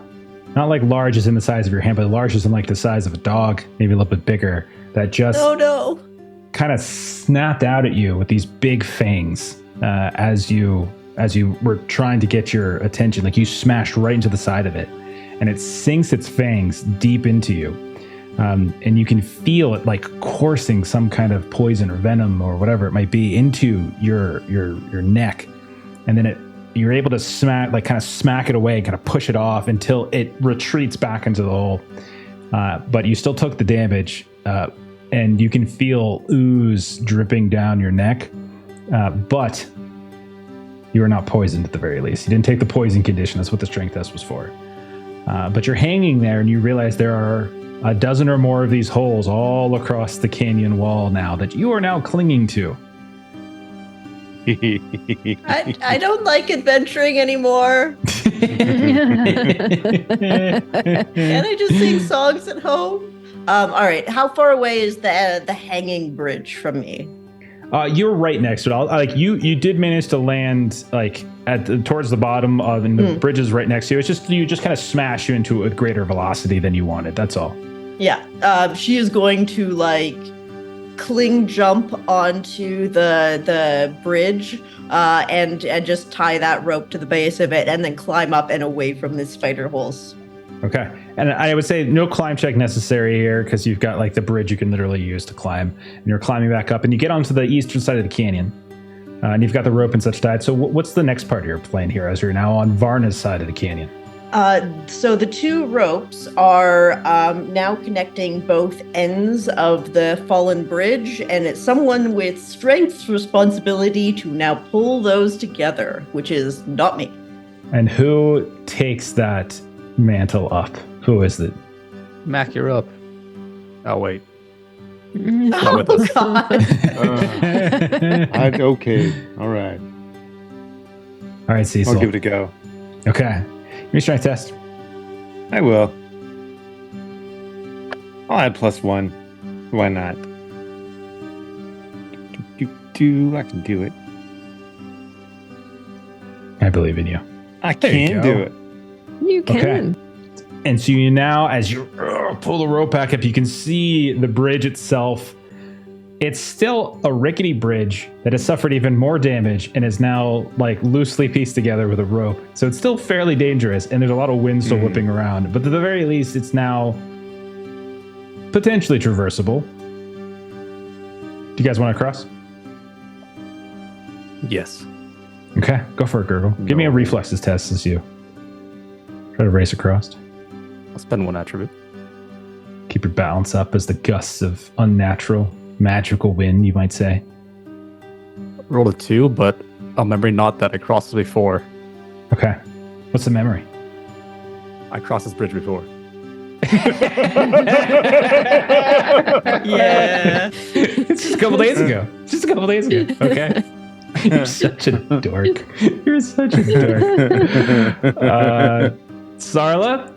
A: not like large as in the size of your hand, but large as in like the size of a dog, maybe a little bit bigger, that just
B: Oh no.
A: kind of snapped out at you with these big fangs as you were trying to get your attention. Like you smashed right into the side of it, and it sinks its fangs deep into you. And you can feel it like coursing some kind of poison or venom or whatever it might be into your neck, and then you're able to smack it away, kind of push it off until it retreats back into the hole. But you still took the damage, and you can feel ooze dripping down your neck. But you are not poisoned at the very least. You didn't take the poison condition. That's what the strength test was for. But you're hanging there, and you realize there are a dozen or more of these holes all across the canyon wall now that you are now clinging to.
B: I don't like adventuring anymore. Can I just sing songs at home? All right. How far away is the hanging bridge from me?
A: You're right next to it. Like you did manage to land like towards the bottom of, and the bridge is right next to you. It's just you just kind of smash you into a greater velocity than you wanted. That's all.
B: Yeah. She is going to like cling jump onto the bridge and just tie that rope to the base of it and then climb up and away from the spider holes.
A: Okay. And I would say no climb check necessary here because you've got like the bridge you can literally use to climb, and you're climbing back up and you get onto the eastern side of the canyon, and you've got the rope and such tied. So what's the next part of your plan here as you're now on Varna's side of the canyon?
B: So the two ropes are now connecting both ends of the fallen bridge, and it's someone with strength's responsibility to now pull those together, which is not me.
A: And who takes that mantle up? Who is it?
F: Mac, you're up. Oh, wait.
B: Oh,
F: with us.
B: God.
C: Okay. All right.
A: All right, Cecil.
C: I'll give it a go.
A: Okay. Give me a strength test.
C: I will. I'll add +1. Why not? I can do it.
A: I believe in you.
C: I
A: There you
C: can
A: go.
C: do it.
D: You can.
A: And so you now, as you pull the rope back up, you can see the bridge itself. It's still a rickety bridge that has suffered even more damage and is now like loosely pieced together with a rope. So it's still fairly dangerous, and there's a lot of wind still whipping around. But at the very least, it's now potentially traversable. Do you guys want to cross?
F: Yes.
A: Okay, go for it, Gurgle. Give me a reflexes test as you try to race across.
F: I'll spend 1 attribute.
A: Keep your balance up as the gusts of unnatural, magical wind, you might say.
F: Rolled a 2, but a memory not that I crossed before.
A: Okay. What's the memory?
F: I crossed this bridge before.
B: Yeah.
A: It's just a couple days ago. Okay. You're such a dork. You're such a dork. Sarla?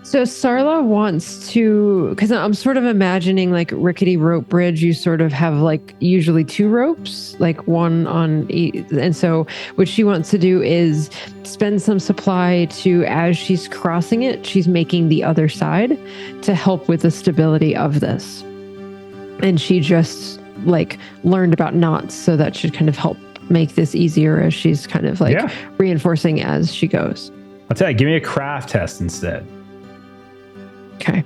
D: So Sarla wants to, because I'm sort of imagining like rickety rope bridge, you sort of have like usually 2 ropes, like one on each. And so what she wants to do is spend some supply to, as she's crossing it, she's making the other side to help with the stability of this. And she just like learned about knots, so that should kind of help make this easier as she's kind of like reinforcing as she goes.
A: I'll tell you, give me a craft test instead.
D: Okay.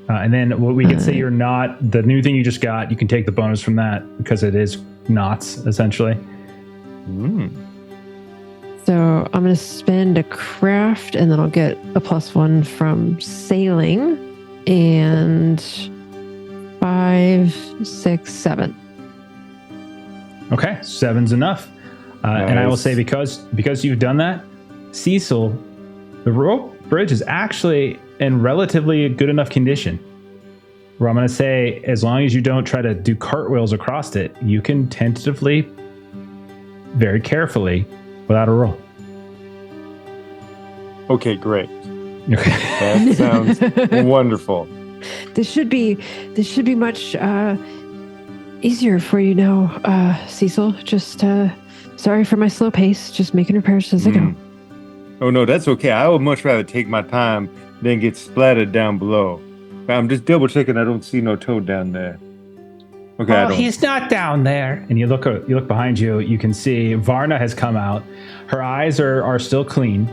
A: And then what we can say you're not, the new thing you just got, you can take the bonus from that because it is knots, essentially.
D: So I'm going to spend a craft, and then I'll get a +1 from sailing, and 5, 6, 7.
A: Okay, 7's enough. And I will say because you've done that, Cecil, the rope bridge is actually in relatively good enough condition where I'm going to say, as long as you don't try to do cartwheels across it, you can tentatively, very carefully, without a roll.
C: Okay, great.
A: Okay.
C: That sounds wonderful.
D: This should be much easier for you now, Cecil. Just sorry for my slow pace. Just making repairs as I go.
C: Oh no, that's okay. I would much rather take my time than get splattered down below. But I'm just double checking. I don't see no toad down there. Okay, I
A: Oh,
C: don't.
A: he's not down there. And you look behind you. You can see Varna has come out. Her eyes are still clean,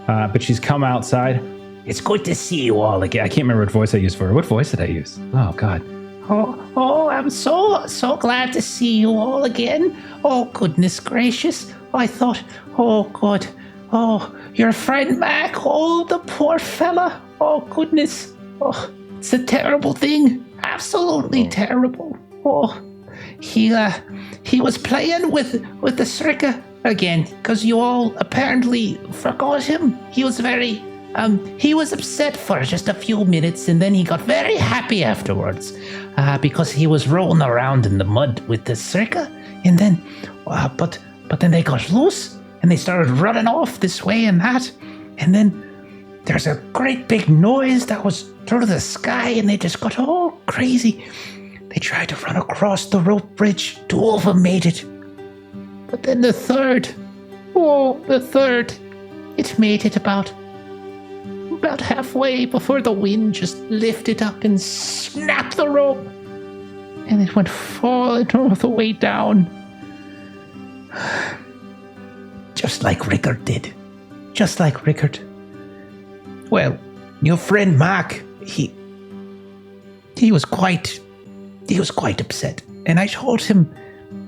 A: but she's come outside. It's good to see you all again. I can't remember what voice I used for her. What voice did I use? Oh God.
E: Oh, I'm so glad to see you all again. Oh, goodness gracious. I thought, oh, God. Oh, your friend Mac. Oh, the poor fella. Oh, goodness. Oh, it's a terrible thing. Absolutely terrible. Oh, he was playing with the Srika again, because you all apparently forgot him. He was he was upset for just a few minutes, and then he got very happy afterwards, because he was rolling around in the mud with the Srika, and then, but then they got loose, and they started running off this way and that, and then there's a great big noise that was through the sky, and they just got all crazy. They tried to run across the rope bridge. 2 of them made it. But then the third, it made it about halfway before the wind just lifted up and snapped the rope. And it went falling all the way down. Just like Rickard did. Just like Rickard. Well, your friend Mark, he was quite upset. And I told him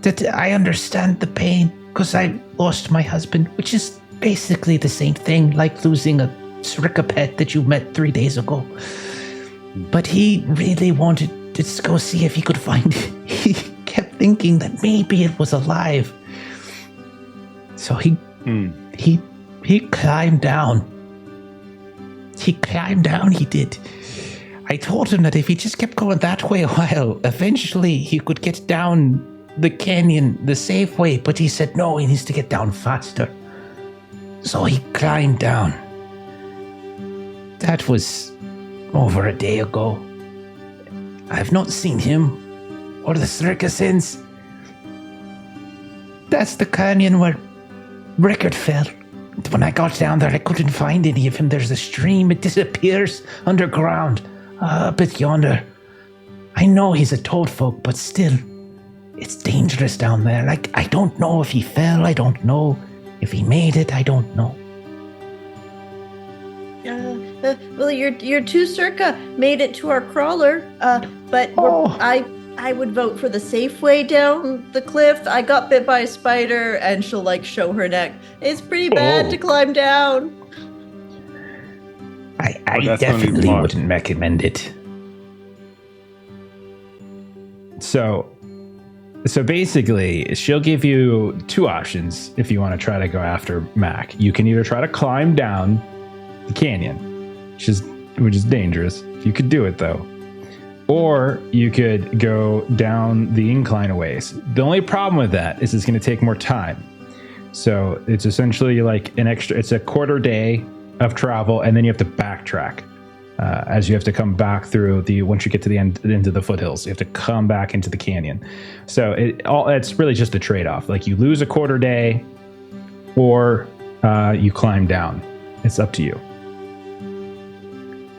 E: that I understand the pain because I lost my husband, which is basically the same thing, like losing a Srika pet that you met 3 days ago. But he really wanted to go see if he could find it. He kept thinking that maybe it was alive. So he climbed down. He climbed down, he did. I told him that if he just kept going that way a while, eventually he could get down the canyon the safe way, but he said no, he needs to get down faster. So he climbed down. That was over a day ago. I've not seen him or the Srika since. That's the canyon where Rickard fell. When I got down there, I couldn't find any of him. There's a stream, it disappears underground, up at yonder. I know he's a Toadfolk, but still, it's dangerous down there. I don't know if he fell, I don't know if he made it, I don't know.
B: Well, your 2 Circa made it to our crawler, but I would vote for the safe way down the cliff. I got bit by a spider, and she'll show her neck. It's pretty bad to climb down.
E: I definitely wouldn't recommend it.
A: So basically, she'll give you 2 options if you want to try to go after Mac. You can either try to climb down the canyon, which is dangerous. You could do it though. Or you could go down the incline a ways. The only problem with that is it's going to take more time. So it's essentially like it's a quarter day of travel, and then you have to backtrack as you have to come back through once you get to the end into the foothills, you have to come back into the canyon. So it's really just a trade-off. Like you lose a quarter day or you climb down. It's up to you.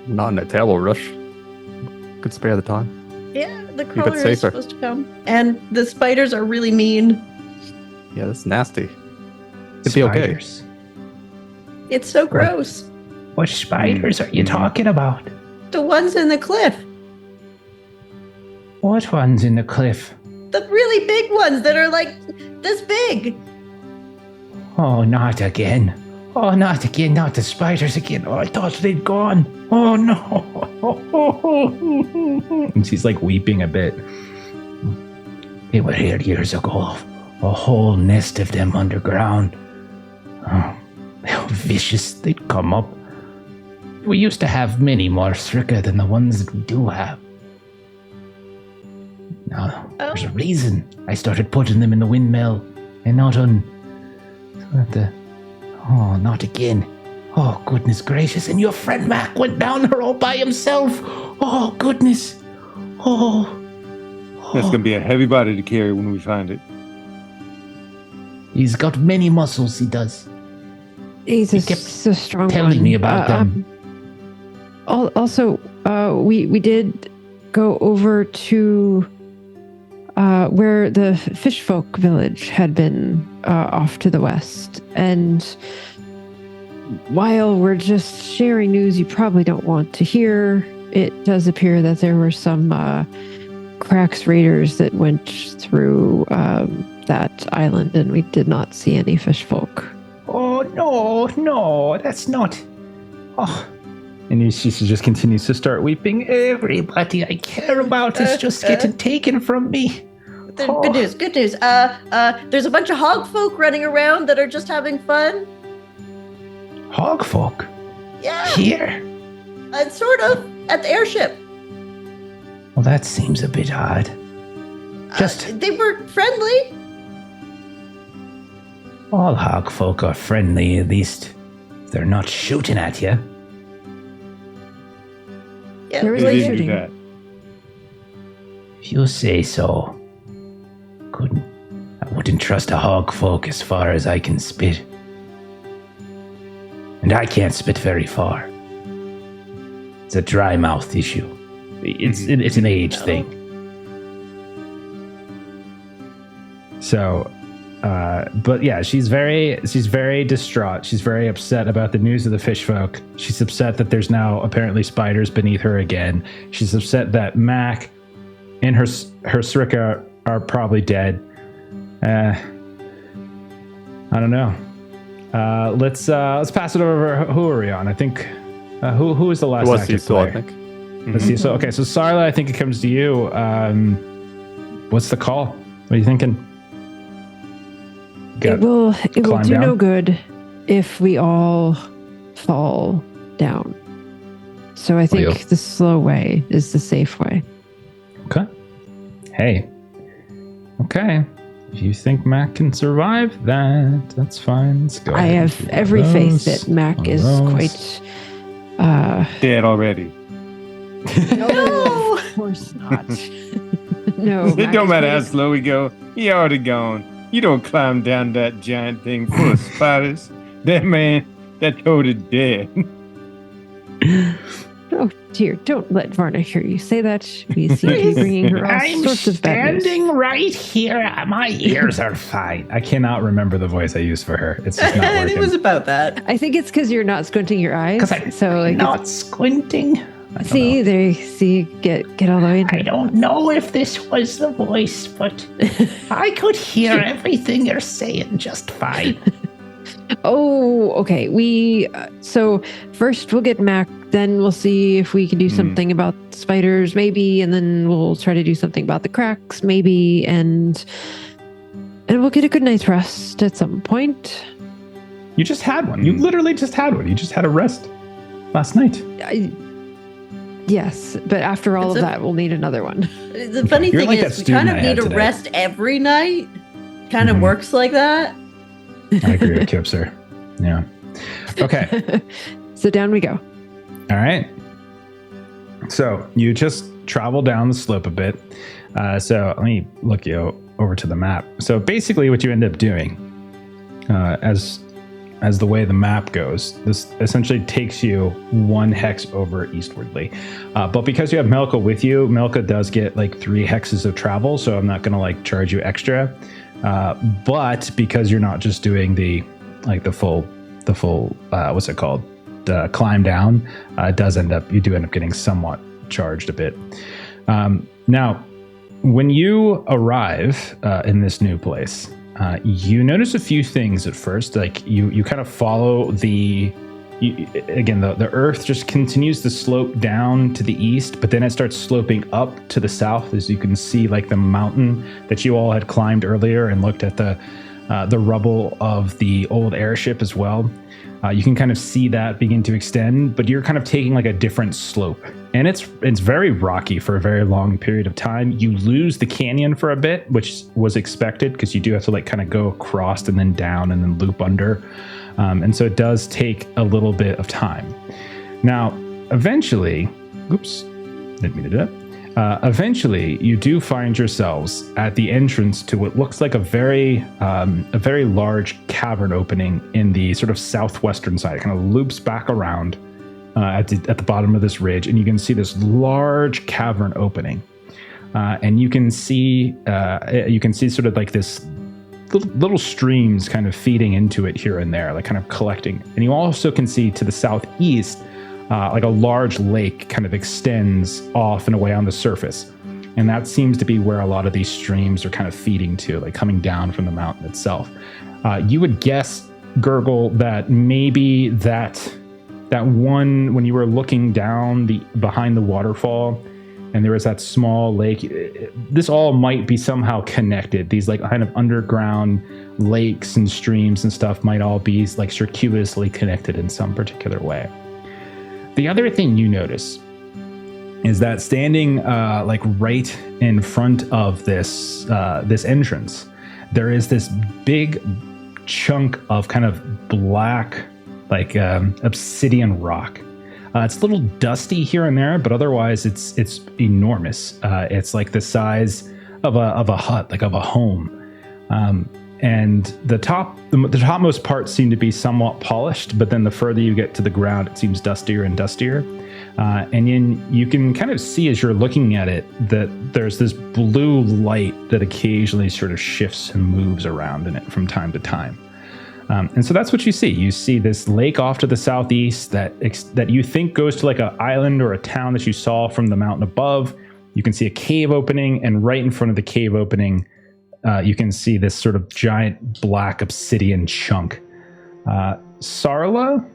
F: Not in a terrible rush. Could spare the time.
B: Yeah, the crawler is supposed to come. And the spiders are really mean.
F: Yeah, that's nasty. It'd be okay.
B: It's so gross.
E: What spiders are you talking about?
B: The ones in the cliff.
E: What ones in the cliff?
B: The really big ones that are this big.
E: Oh, not again. Oh, not again. Not the spiders again. Oh, I thought they'd gone. Oh, no.
A: And she's weeping a bit.
E: They were here years ago. A whole nest of them underground. Oh, how vicious they'd come up. We used to have many more Srika than the ones that we do have. Now, there's a reason I started putting them in the windmill and not on the... Oh, not again. Oh, goodness gracious. And your friend Mac went down there all by himself. Oh, goodness. Oh.
C: That's going to be a heavy body to carry when we find it.
E: He's got many muscles, he does.
D: He's
E: He
D: a,
E: kept
D: so strong.
E: telling
D: one.
E: me about them.
D: Also, we did go over to where the Fishfolk village had been off to the west. And while we're just sharing news you probably don't want to hear, it does appear that there were some Cracks raiders that went through that island, and we did not see any Fishfolk.
A: Oh, no, that's not. Oh. And she just continues to start weeping. Everybody I care about is just getting taken from me.
B: Good news, good news. There's a bunch of hog folk running around that are just having fun.
A: Hog folk?
B: Yeah.
A: Here?
B: Sort of. At the airship.
A: Well, that seems a bit odd.
B: They were friendly.
A: All hog folk are friendly, at least they're not shooting at you.
B: Yeah,
D: There was
C: They
D: like
C: did do
D: shooting.
C: that.
A: If you say so. I wouldn't trust a hog folk as far as I can spit. And I can't spit very far. It's a dry mouth issue. It's an age thing. So, but yeah, she's very distraught. She's very upset about the news of the Fishfolk. She's upset that there's now apparently spiders beneath her again. She's upset that Mac and her Srika are probably dead. I don't know. Let's pass it over. Who are we on? I think who was the last
F: It was
A: active
F: Cecil, I
A: player?
F: think.
A: Let's see. So okay, so Sarla, I think it comes to you. What's the call? What are you thinking?
D: It will
A: climb
D: do no
A: down?
D: good if we all fall down. So I think
A: Well,
D: the slow way is the safe way.
A: Okay. Hey. Okay. If you think Mac can survive that, that's fine. Let's go.
D: I
A: ahead and
D: have
A: do one
D: every
A: of
D: faith
A: those,
D: that Mac
A: one of
D: is
A: those.
D: quite.
C: Dead already.
B: No.
D: Of course not. No,
C: It
D: Mac
C: don't
D: is
C: matter
D: quite
C: how
D: a-
C: slow we go. He already gone. You don't climb down that giant thing full of spiders. That man, that toad is dead.
D: Oh dear! Don't let Varna hear you say that. We seem to be bringing her all sorts of bad news.
A: right here. My ears are fine. I cannot remember the voice I used for her. It's just not
B: And
A: working.
B: it was about that.
D: I think it's because you're not squinting your eyes. So like,
A: not squinting. I don't
D: see,
A: know.
D: there, see, get all the way into it.
A: don't know if this was the voice, but I could hear everything you're saying just fine.
D: Oh, okay. So first we'll get Mac, then we'll see if we can do something about spiders, maybe, and then we'll try to do something about the cracks, maybe, and we'll get a good night's rest at some point.
A: You just had one. You literally just had one. You just had a rest last night.
D: Yes, but after all
B: It's
D: of
B: a-
D: that, we'll need another one.
B: The funny
A: You're
B: thing
A: like that
B: is, we
A: student
B: kind of
A: I
B: need
A: had
B: a
A: today.
B: rest every night. Kind of
A: Mhm.
B: works like that.
A: I agree with Kipser. Yeah. Okay.
D: So down we go.
A: All right. So you just travel down the slope a bit. So let me look you over to the map. So basically, what you end up doing, as the way the map goes, this essentially takes you 1 hex over eastwardly. But because you have Melka with you, Melka does get like 3 hexes of travel. So I'm not going to like charge you extra. But because you're not just doing the full what's it called? Climb down, you do end up getting somewhat charged a bit. Now, when you arrive in this new place, you notice a few things at first. Like you kind of follow the earth just continues to slope down to the east, but then it starts sloping up to the south, as you can see like the mountain that you all had climbed earlier and looked at the rubble of the old airship as well. You can kind of see that begin to extend, but you're kind of taking like a different slope. And it's very rocky for a very long period of time. You lose the canyon for a bit, which was expected because you do have to like kind of go across and then down and then loop under. And so it does take a little bit of time. Now, eventually, didn't mean to do that. Eventually, you do find yourselves at the entrance to what looks like a very large cavern opening in the sort of southwestern side. It kind of loops back around at the bottom of this ridge, and you can see this large cavern opening. And you can see sort of like this little streams kind of feeding into it here and there, like kind of collecting. And you also can see to the southeast, like a large lake kind of extends off and away on the surface. And that seems to be where a lot of these streams are kind of feeding to, like coming down from the mountain itself. You would guess, Gurgle, that maybe that one, when you were looking down behind the waterfall, and there was that small lake, this all might be somehow connected. These like kind of underground lakes and streams and stuff might all be like circuitously connected in some particular way. The other thing you notice is that standing like right in front of this entrance, there is this big chunk of kind of black, like obsidian rock. It's a little dusty here and there, but otherwise it's enormous. It's like the size of a hut, like of a home. And the topmost parts seem to be somewhat polished, but then the further you get to the ground, it seems dustier and dustier. And then you can kind of see as you're looking at it that there's this blue light that occasionally sort of shifts and moves around in it from time to time. And so that's what you see. You see this lake off to the southeast that you think goes to like an island or a town that you saw from the mountain above. You can see a cave opening, and right in front of the cave opening, you can see this sort of giant black obsidian chunk. Sarla,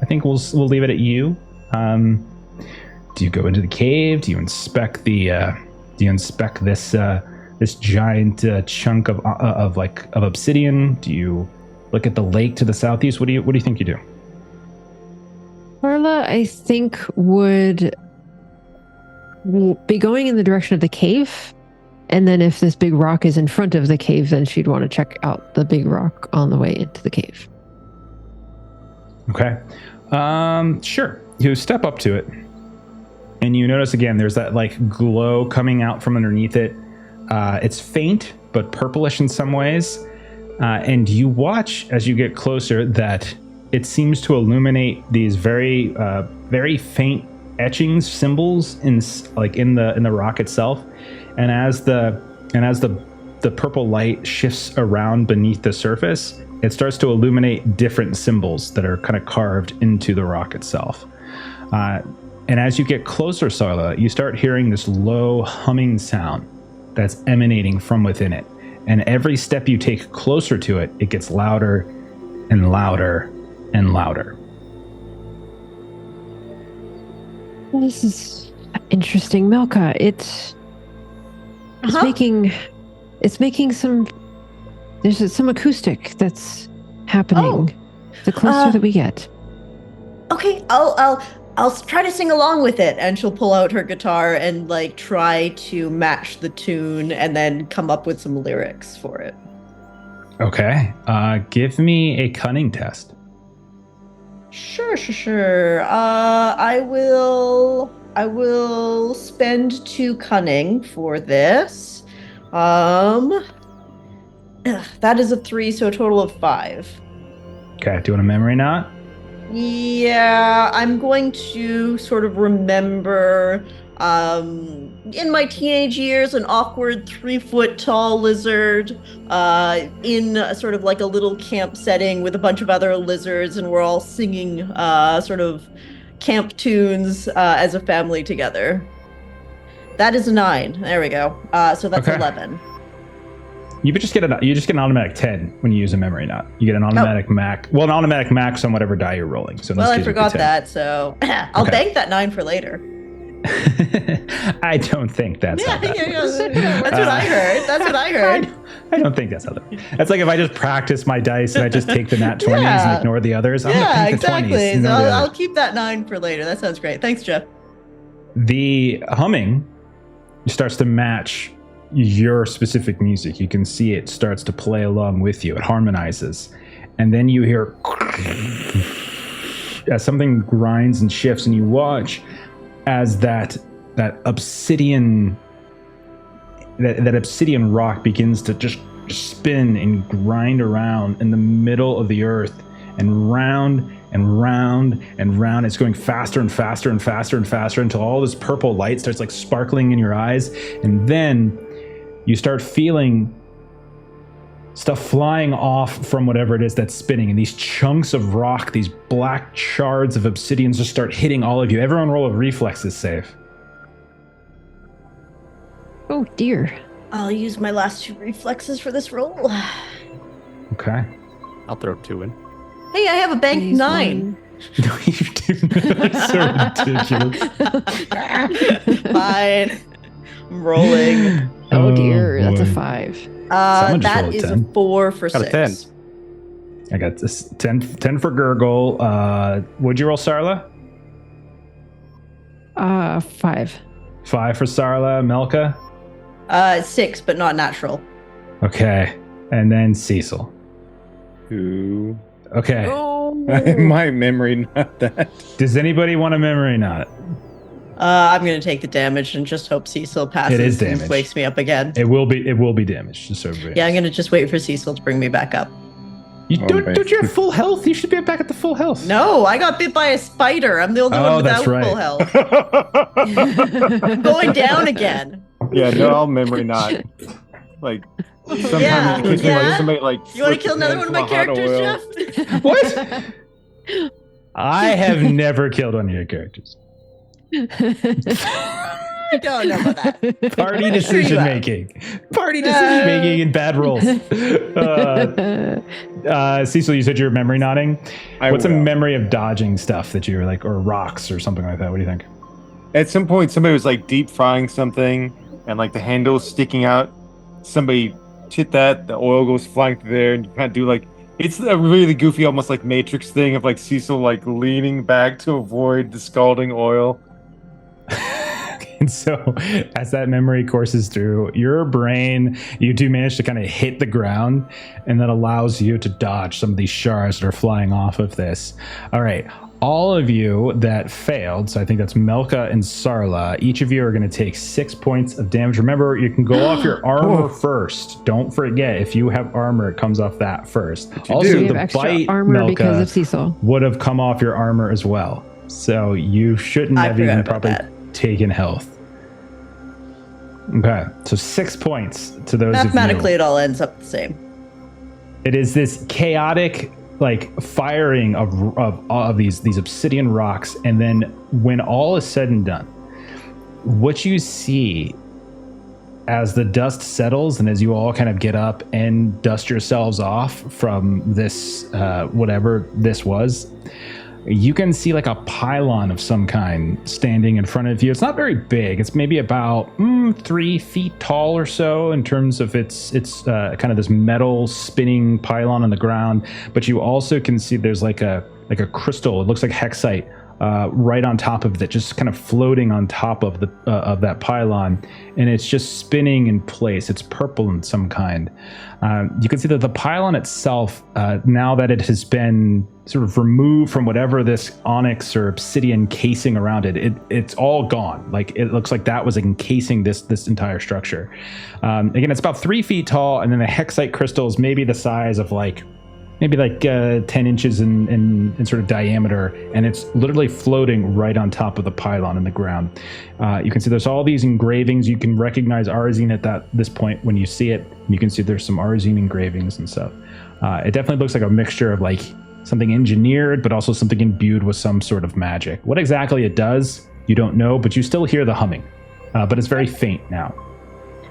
A: I think we'll leave it at you. Do you go into the cave? Do you inspect this giant chunk of obsidian? Do you look at the lake to the southeast? What do you think you do?
D: Carla, I think, would be going in the direction of the cave. And then if this big rock is in front of the cave, then she'd want to check out the big rock on the way into the cave.
A: Okay. Sure. You step up to it, and you notice again there's that like glow coming out from underneath it. It's faint, but purplish in some ways. And you watch as you get closer that it seems to illuminate these very faint etchings, symbols in the rock itself. And as the purple light shifts around beneath the surface, it starts to illuminate different symbols that are kind of carved into the rock itself. And as you get closer, Sarla, you start hearing this low humming sound that's emanating from within it. And every step you take closer to it, it gets louder and louder and louder.
D: This is interesting, Melka. It's making some. There's some acoustic that's happening. The closer that we get.
B: Okay, I'll try to sing along with it, and she'll pull out her guitar and like try to match the tune, and then come up with some lyrics for it.
A: Okay, give me a cunning test.
B: Sure. I will spend 2 cunning for this. That is a 3, so a total of 5.
A: Okay, do you want a memory knot?
B: Yeah, I'm going to sort of remember, in my teenage years, an awkward 3-foot-tall lizard, in sort of like a little camp setting with a bunch of other lizards, and we're all singing, sort of camp tunes, as a family together. That is a 9. There we go. So that's 11.
A: You just get an automatic 10 when you use a memory knot. You get an automatic an automatic max on whatever die you're rolling. So
B: I forgot that, so I'll bank that 9 for later.
A: I don't think that's how that works.
B: That's what I heard.
A: I don't think that's how that works. That's like if I just practice my dice and I just take the nat 20s and ignore the others. I'm gonna take
B: exactly.
A: The 20s.
B: So I'll keep that 9 for later. That sounds great. Thanks, Jeff.
A: The humming starts to match your specific music. You can see it starts to play along with you. It harmonizes. And then you hear as something grinds and shifts, and you watch as that that obsidian rock begins to just spin and grind around in the middle of the earth and round and round and round. It's going faster and faster and faster and faster until all this purple light starts like sparkling in your eyes. And then you start feeling stuff flying off from whatever it is that's spinning. And these chunks of rock, these black shards of obsidian just start hitting all of you. Everyone roll a reflexes save.
D: Oh dear.
B: I'll use my last 2 reflexes for this roll.
A: Okay.
F: I'll throw 2 in.
B: Hey, I have a bank
D: Please,
B: 9.
A: No, you didn't. That's so ridiculous.
B: Fine. I'm rolling.
D: Oh dear, that's a
A: boy.
D: 5.
A: Someone just
B: That
A: rolled a
B: is
A: 10.
B: a 4 for
F: Got a
B: 6.
F: 10.
A: I got this 10 for Gurgle. Would you roll Sarla?
D: 5.
A: 5 for Sarla. Melka?
B: 6, but not natural.
A: Okay. And then Cecil.
C: 2.
A: Okay.
C: My memory, not that.
A: Does anybody want a memory knot?
B: I'm gonna take the damage and just hope Cecil passes
A: It is
B: and
A: damage.
B: wakes me up again.
A: It will be damaged. Just so everybody
B: Yeah, I'm
A: knows.
B: gonna just wait for Cecil to bring me back up.
A: You
C: Oh,
A: don't you have full health? You should be back at the full health.
B: No, I got bit by a spider. I'm the only
A: Oh,
B: one
A: that's
B: without full
A: right.
B: health. I'm going down again.
C: Yeah, no, I'll memory not. Like, sometimes
B: Yeah,
C: it gives me
B: yeah.
C: like somebody like.
B: You want to
C: slipped
B: kill another
C: his
B: one of my
C: hand full
B: characters,
C: hot oil.
B: Jeff?
A: What? I have never killed one of your characters.
B: I don't know about that.
A: Party
B: Sure you
A: decision
B: have.
A: making. Party decision making and bad rolls. Cecil, you said you're memory nodding.
C: I
A: What's a
C: will.
A: memory of dodging stuff that you were like, or rocks or something like that? What do you think?
C: At some point, somebody was like deep frying something, and like the handle's sticking out. Somebody hit that, the oil goes flying through there, and you kind of do like it's a really goofy, almost like Matrix thing of like Cecil like leaning back to avoid the scalding oil.
A: And so, as that memory courses through your brain, you do manage to kind of hit the ground, and that allows you to dodge some of these shards that are flying off of this. All right. All of you that failed, so I think that's Melka and Sarla, each of you are going to take 6 points of damage. Remember, you can go off your armor first. Don't forget, if you have armor, it comes off that first. Also,
D: You have
A: the
D: extra
A: bite,
D: armor because
A: Melka,
D: of Cecil.
A: would have come off your armor as well. So you shouldn't
B: I
A: have
B: forgot
A: even
B: about
A: probably
B: that.
A: taken health. Okay, so 6 points to those
B: Mathematically,
A: of you.
B: it all ends up the same.
A: It is this chaotic like firing of these obsidian rocks, and then when all is said and done, what you see as the dust settles and as you all kind of get up and dust yourselves off from this whatever this was, you can see like a pylon of some kind standing in front of you. It's not very big. It's maybe about 3 feet tall or so in terms of its kind of this metal spinning pylon on the ground. But you also can see there's like a crystal. It looks like hexite right on top of it, just kind of floating on top of the of that pylon, and it's just spinning in place. It's purple in some kind. You can see that the pylon itself, now that it has been sort of removed from whatever this onyx or obsidian casing around it, it's all gone. Like it looks like that was encasing this entire structure. Again, it's about 3 feet tall, and then the hexite crystal is maybe the size of maybe 10 inches in sort of diameter, and it's literally floating right on top of the pylon in the ground. You can see there's all these engravings. You can recognize Arzium at this point when you see it. You can see there's some Arzium engravings and stuff. It definitely looks like a mixture of like something engineered, but also something imbued with some sort of magic. What exactly it does, you don't know, but you still hear the humming. But it's very faint now.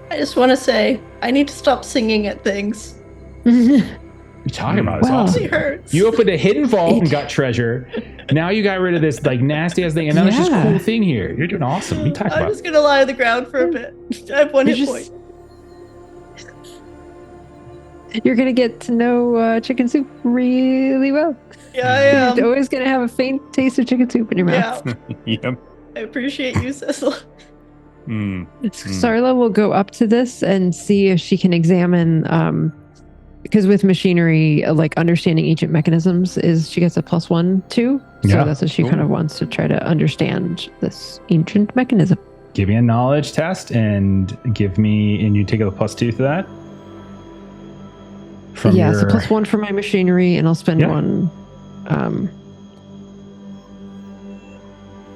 B: I just want to say, I need to stop singing at things.
A: What are you talking about? It's
D: Wow.
A: awesome.
B: It hurts.
A: You opened a hidden vault and got treasure. Now you got rid of this like nasty ass thing, and now there's this
D: Yeah.
A: cool thing here. You're doing awesome. What are you talking
B: I'm
A: about?
B: just gonna lie on the ground for a bit. I have 1
D: You're
B: hit
D: just-
B: point.
D: You're gonna get to know chicken soup really well.
B: Yeah, I
D: You're
B: am.
D: always gonna have a faint taste of chicken soup in your mouth.
B: Yeah,
C: Yep.
B: I appreciate you, Cecil.
D: Sarla will go up to this and see if she can examine, because with machinery, like understanding ancient mechanisms she gets a +1 too. So
A: Yeah.
D: that's what she kind of wants to try to understand this ancient mechanism.
A: give me a knowledge test and you take a +2 to that.
D: So +1 for my machinery, and I'll spend one.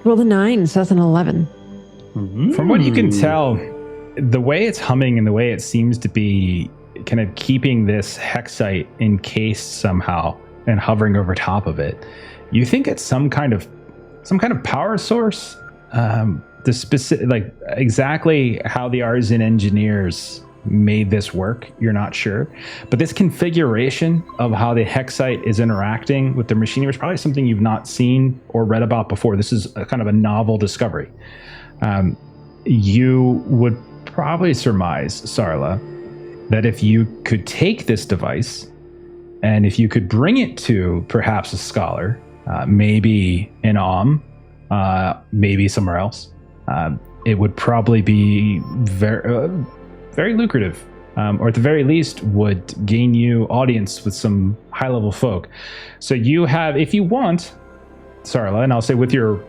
D: Roll the 9, so that's an 11.
A: From what you can tell, the way it's humming and the way it seems to be kind of keeping this hexite encased somehow and hovering over top of it, you think it's some kind of power source. The specific, like exactly how the Arzium engineers made this work, you're not sure, but this configuration of how the hexite is interacting with the machinery is probably something you've not seen or read about before. This is a kind of a novel discovery. You would probably surmise, Sarla, that if you could take this device and if you could bring it to perhaps a scholar, maybe in maybe somewhere else, it would probably be very lucrative, or at the very least would gain you audience with some high-level folk. So you have, if you want, Sarla, and I'll say with your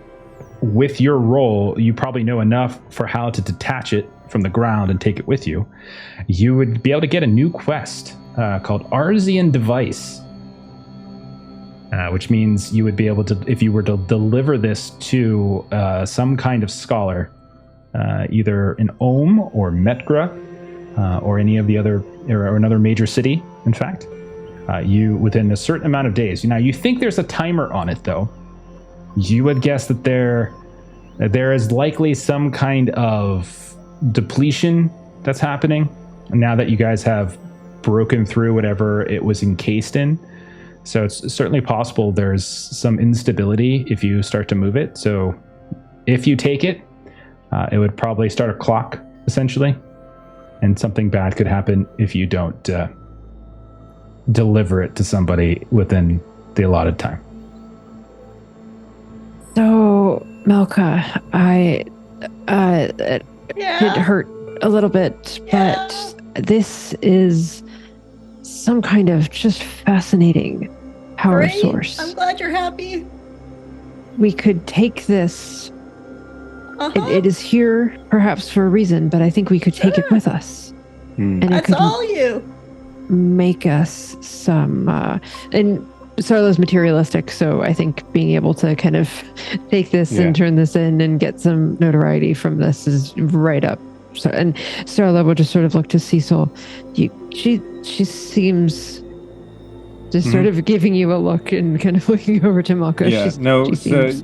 A: role, you probably know enough for how to detach it from the ground and take it with you. You would be able to get a new quest called Arzium Device, which means you would be able to, if you were to deliver this to some kind of scholar, either in Ohm or Metgra, or any of the other, or another major city, in fact, you, within a certain amount of days. Now, you think there's a timer on it, though. You would guess that there is likely some kind of depletion that's happening now that you guys have broken through whatever it was encased in. So it's certainly possible there's some instability if you start to move it. So if you take it, it would probably start a clock, essentially. And something bad could happen if you don't deliver it to somebody within the allotted time.
D: So, Melka, it did hurt a little bit, but this is some kind of just fascinating power source.
B: I'm glad you're happy.
D: We could take this. It is here perhaps for a reason, but I think we could take it with us. And
B: That's
D: it could
B: all you.
D: make us some... and Sarla's materialistic, so I think being able to kind of take this and turn this in and get some notoriety from this is right up. So, and Sarla will just sort of look to Cecil. She seems just sort of giving you a look and kind of looking over to Malka. She seems,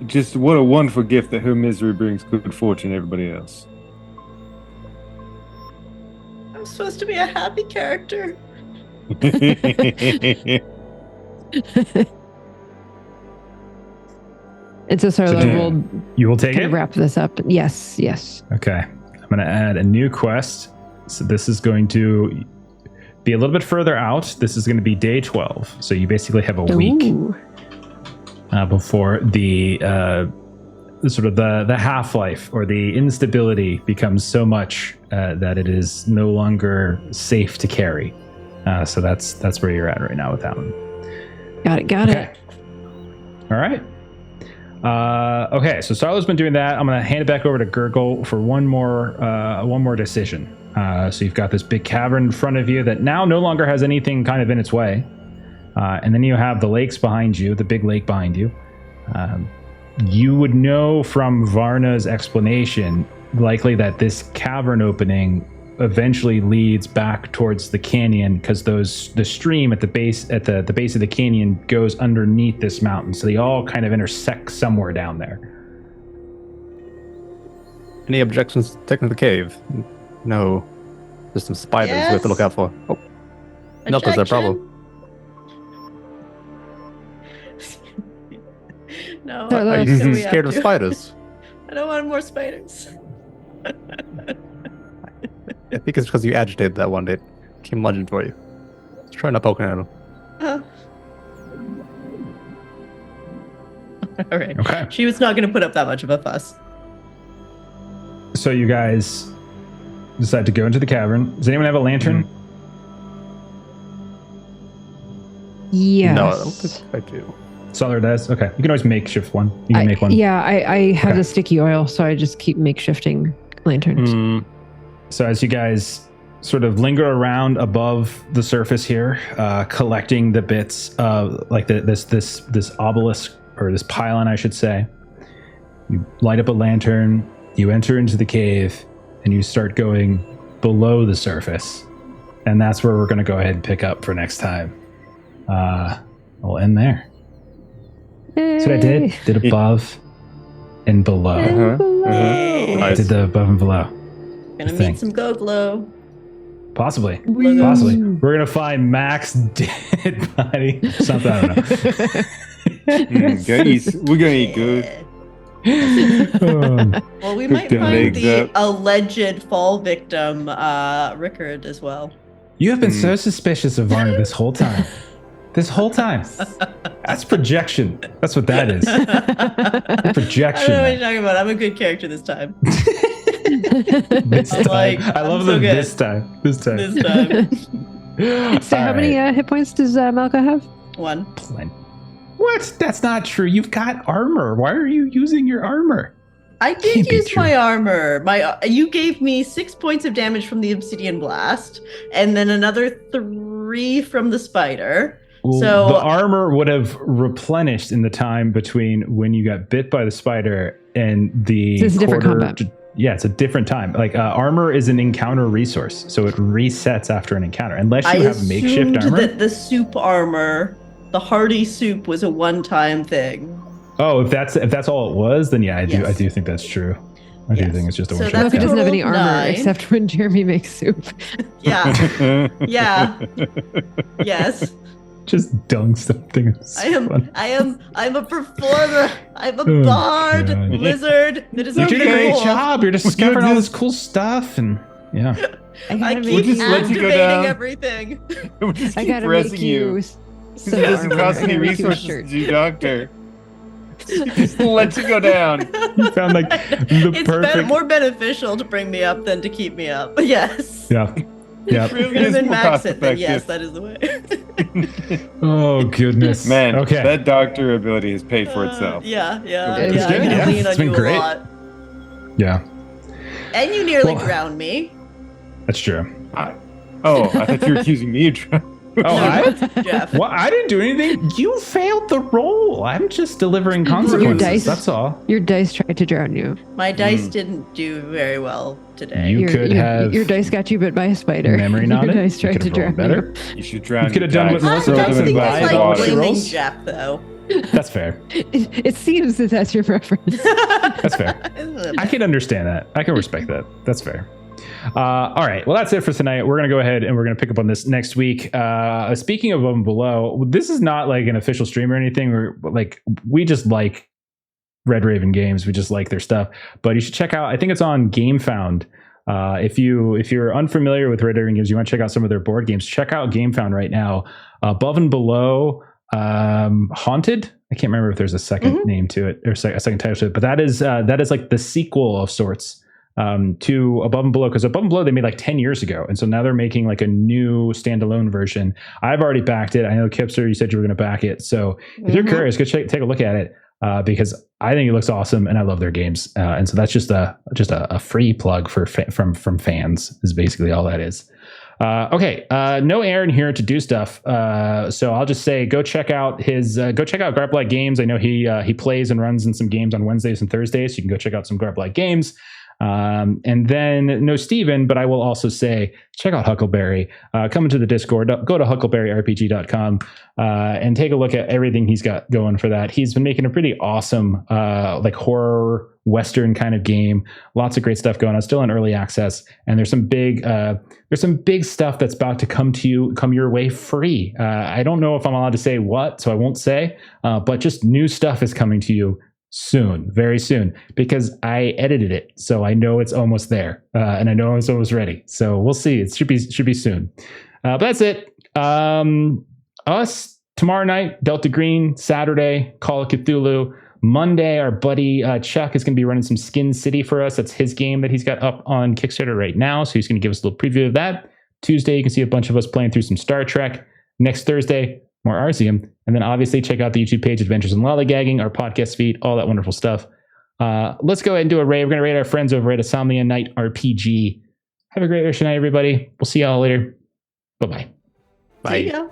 C: just what a wonderful gift that her misery brings good fortune to everybody else.
B: I'm supposed to be a happy character.
D: And so Sarla
A: you will take
D: kind
A: it?
D: of wrap this up. Yes.
A: Okay. I'm going to add a new quest. So this is going to be a little bit further out. This is going to be day 12. So you basically have a week before the sort of the half-life or the instability becomes so much that it is no longer safe to carry. So that's where you're at right now with that one.
D: Got it.
A: All right. Okay, so Sarla's been doing that. I'm going to hand it back over to Gurgle for one more decision. So you've got this big cavern in front of you that now no longer has anything kind of in its way. And then you have the lakes behind you, the big lake behind you. You would know from Varna's explanation, likely that this cavern opening eventually leads back towards the canyon because the stream at the base of the canyon goes underneath this mountain, so they all kind of intersect somewhere down there.
F: Any objections to taking the cave? No. There's some spiders we have to look out for. Oh. Not that's a problem.
B: No.
F: Are you scared of spiders?
B: I don't want more spiders.
F: I think it's because you agitated that one day. It came lunging for you. Let's try not poking at him.
B: All right.
A: Okay.
B: She was not going to put up that much of a fuss.
A: So you guys decide to go into the cavern. Does anyone have a lantern?
D: Yes.
F: No, I don't think I do.
A: Solid as? Okay. You can always makeshift one. You can make one.
D: Yeah, I have
A: Okay.
D: the sticky oil, so I just keep makeshifting lanterns.
C: Mm,
A: So as you guys sort of linger around above the surface here, collecting the bits of like this obelisk, or this pylon, I should say, you light up a lantern, you enter into the cave, and you start going below the surface. And that's where we're going to go ahead and pick up for next time. We'll end there. That's what I did. Did above and below. I did the above and below.
B: Gonna
A: thing.
B: meet some Goglo.
A: Possibly.
B: Woo.
A: Possibly. We're going to find Mac's dead body. Something, I don't know.
C: we're gonna eat good.
B: Well, we
C: Cook
B: might
C: them
B: find
C: legs
B: the
C: up.
B: alleged fall victim, Rickard, as well.
A: You have been so suspicious of Varna this whole time. This whole time. That's projection. That's what that is.
B: I
A: Projection.
B: don't know what you're talking about. I'm a good character this time.
A: This
B: I'm
A: time.
B: like,
A: I love
B: I'm so
A: the
B: good.
A: this time. This time.
B: This time.
D: So how many hit points does Malka have?
B: One.
A: What? That's not true. You've got armor. Why are you using your armor?
B: I
A: Can't
B: did
A: be
B: use
A: true.
B: my armor. You gave me 6 points of damage from the obsidian blast, and then another 3 from the spider.
A: Well,
B: So-
A: the armor would have replenished in the time between when you got bit by the spider and the
D: So it's a different combat.
A: Yeah, it's a different time. Like armor is an encounter resource, so it resets after an encounter, unless you
B: I
A: have makeshift
B: assumed
A: armor.
B: that the soup armor, the hardy soup, was a one-time thing.
A: Oh, if that's all it was, then yeah, I
B: Yes.
A: do think that's true. I do
B: Yes.
A: think it's just a
B: So
A: one
B: that's
D: Malka doesn't have any
B: total
D: armor
B: 9.
D: except when Jeremy makes soup.
B: Yeah. Yeah. Yes.
A: just dung something. It's fun.
B: I'm a performer. I'm a
A: Oh,
B: bard
A: God.
B: wizard that is
A: You did a great
B: cool.
A: job. You're discovering all this cool stuff, and yeah.
D: I
B: I
D: gotta
B: keep
C: just let you go
B: activating
C: down.
B: everything.
C: We'll just
D: I
C: keep
D: gotta
C: pressing
D: make
C: you.
D: you
C: This
D: some
C: doesn't
D: armor.
C: cost
D: I
C: any
D: gotta make you a
C: resources
D: shirt.
C: to do doctor. Just let you go down.
A: You found like the
B: It's
A: perfect.
B: more beneficial to bring me up than to keep me up. Yes.
A: Yeah. Yeah.
C: It really
B: If
C: is
B: I'm
C: more
B: max
C: cost
B: it, then yes,
C: effective.
B: that is the way.
A: Oh goodness.
C: Man,
A: Okay.
C: that doctor ability has paid for itself.
B: Yeah.
D: It's
B: Yeah,
D: good,
B: I
A: yeah.
B: lean
A: It's
B: on
A: been
B: you
A: great.
B: a lot.
A: Yeah,
B: And you nearly
A: Well-
B: drowned me.
A: that's true.
C: I thought you were accusing me of drowning.
A: Oh,
B: Jeff.
A: well, I didn't do anything. You failed the roll. I'm just delivering consequences.
D: dice.
A: That's all.
D: Your dice tried to drown you.
B: My dice didn't do very well today.
A: You could have
D: your dice got you bit by a spider.
A: memory
D: Your
A: knotted.
D: dice
A: You
D: tried
A: could
D: to
A: have rolled
D: drown
A: better.
D: you.
C: You should drown.
A: You could have
C: your
A: done what
C: dice.
A: Melissa
B: I
A: does
B: don't
A: and
B: think
A: buy
B: I
A: the
B: like
A: glass
B: blaming
A: rolls.
B: Jeff, though.
A: That's fair.
D: It seems that that's your preference.
A: That's fair. I can understand that. I can respect that. That's fair. All right. Well, that's it for tonight. We're going to go ahead and we're going to pick up on this next week. Speaking of above and below, this is not like an official stream or anything. We just like Red Raven Games. We just like their stuff. But you should check out, I think it's on GameFound. If you're unfamiliar with Red Raven Games, you want to check out some of their board games, check out GameFound right now. Above and Below, Haunted. I can't remember if there's a second name to it or a second title to it, but that is like the sequel of sorts to Above and Below, because Above and Below they made like 10 years ago, and so now they're making like a new standalone version. I've already backed it. I know Kipster, you said you were going to back it, so if you're curious, go take a look at it, because I think it looks awesome and I love their games, and so that's just a free plug from fans is basically all that is. Okay, no Aaron here to do stuff, so I'll just say go check out Garblight Games. I know he plays and runs in some games on Wednesdays and Thursdays, so you can go check out some Garblight Games. And then no Steven, but I will also say check out Huckleberry. Come into the Discord, go to huckleberryrpg.com and take a look at everything he's got going for that. He's been making a pretty awesome like horror Western kind of game. Lots of great stuff going on, still in early access, and there's some big stuff that's about to come your way free. I don't know if I'm allowed to say what, so I won't say, but just new stuff is coming to you soon, very soon, because I edited it, so I know it's almost there, and I know it's almost ready. So we'll see. It should be soon. But that's it. Us tomorrow night, Delta Green. Saturday, Call of Cthulhu. Monday, our buddy Chuck is going to be running some Skin City for us. That's his game that he's got up on Kickstarter right now, so he's going to give us a little preview of that. Tuesday, you can see a bunch of us playing through some Star Trek. Next Thursday, more Arzium. And then obviously check out the YouTube page, Adventures in Lollygagging, our podcast feed, all that wonderful stuff. Let's go ahead and do a raid. We're going to raid our friends over at Insomnia Night RPG. Have a great rest of the night, everybody. We'll see y'all later. Bye-bye.
F: Bye.
B: See ya.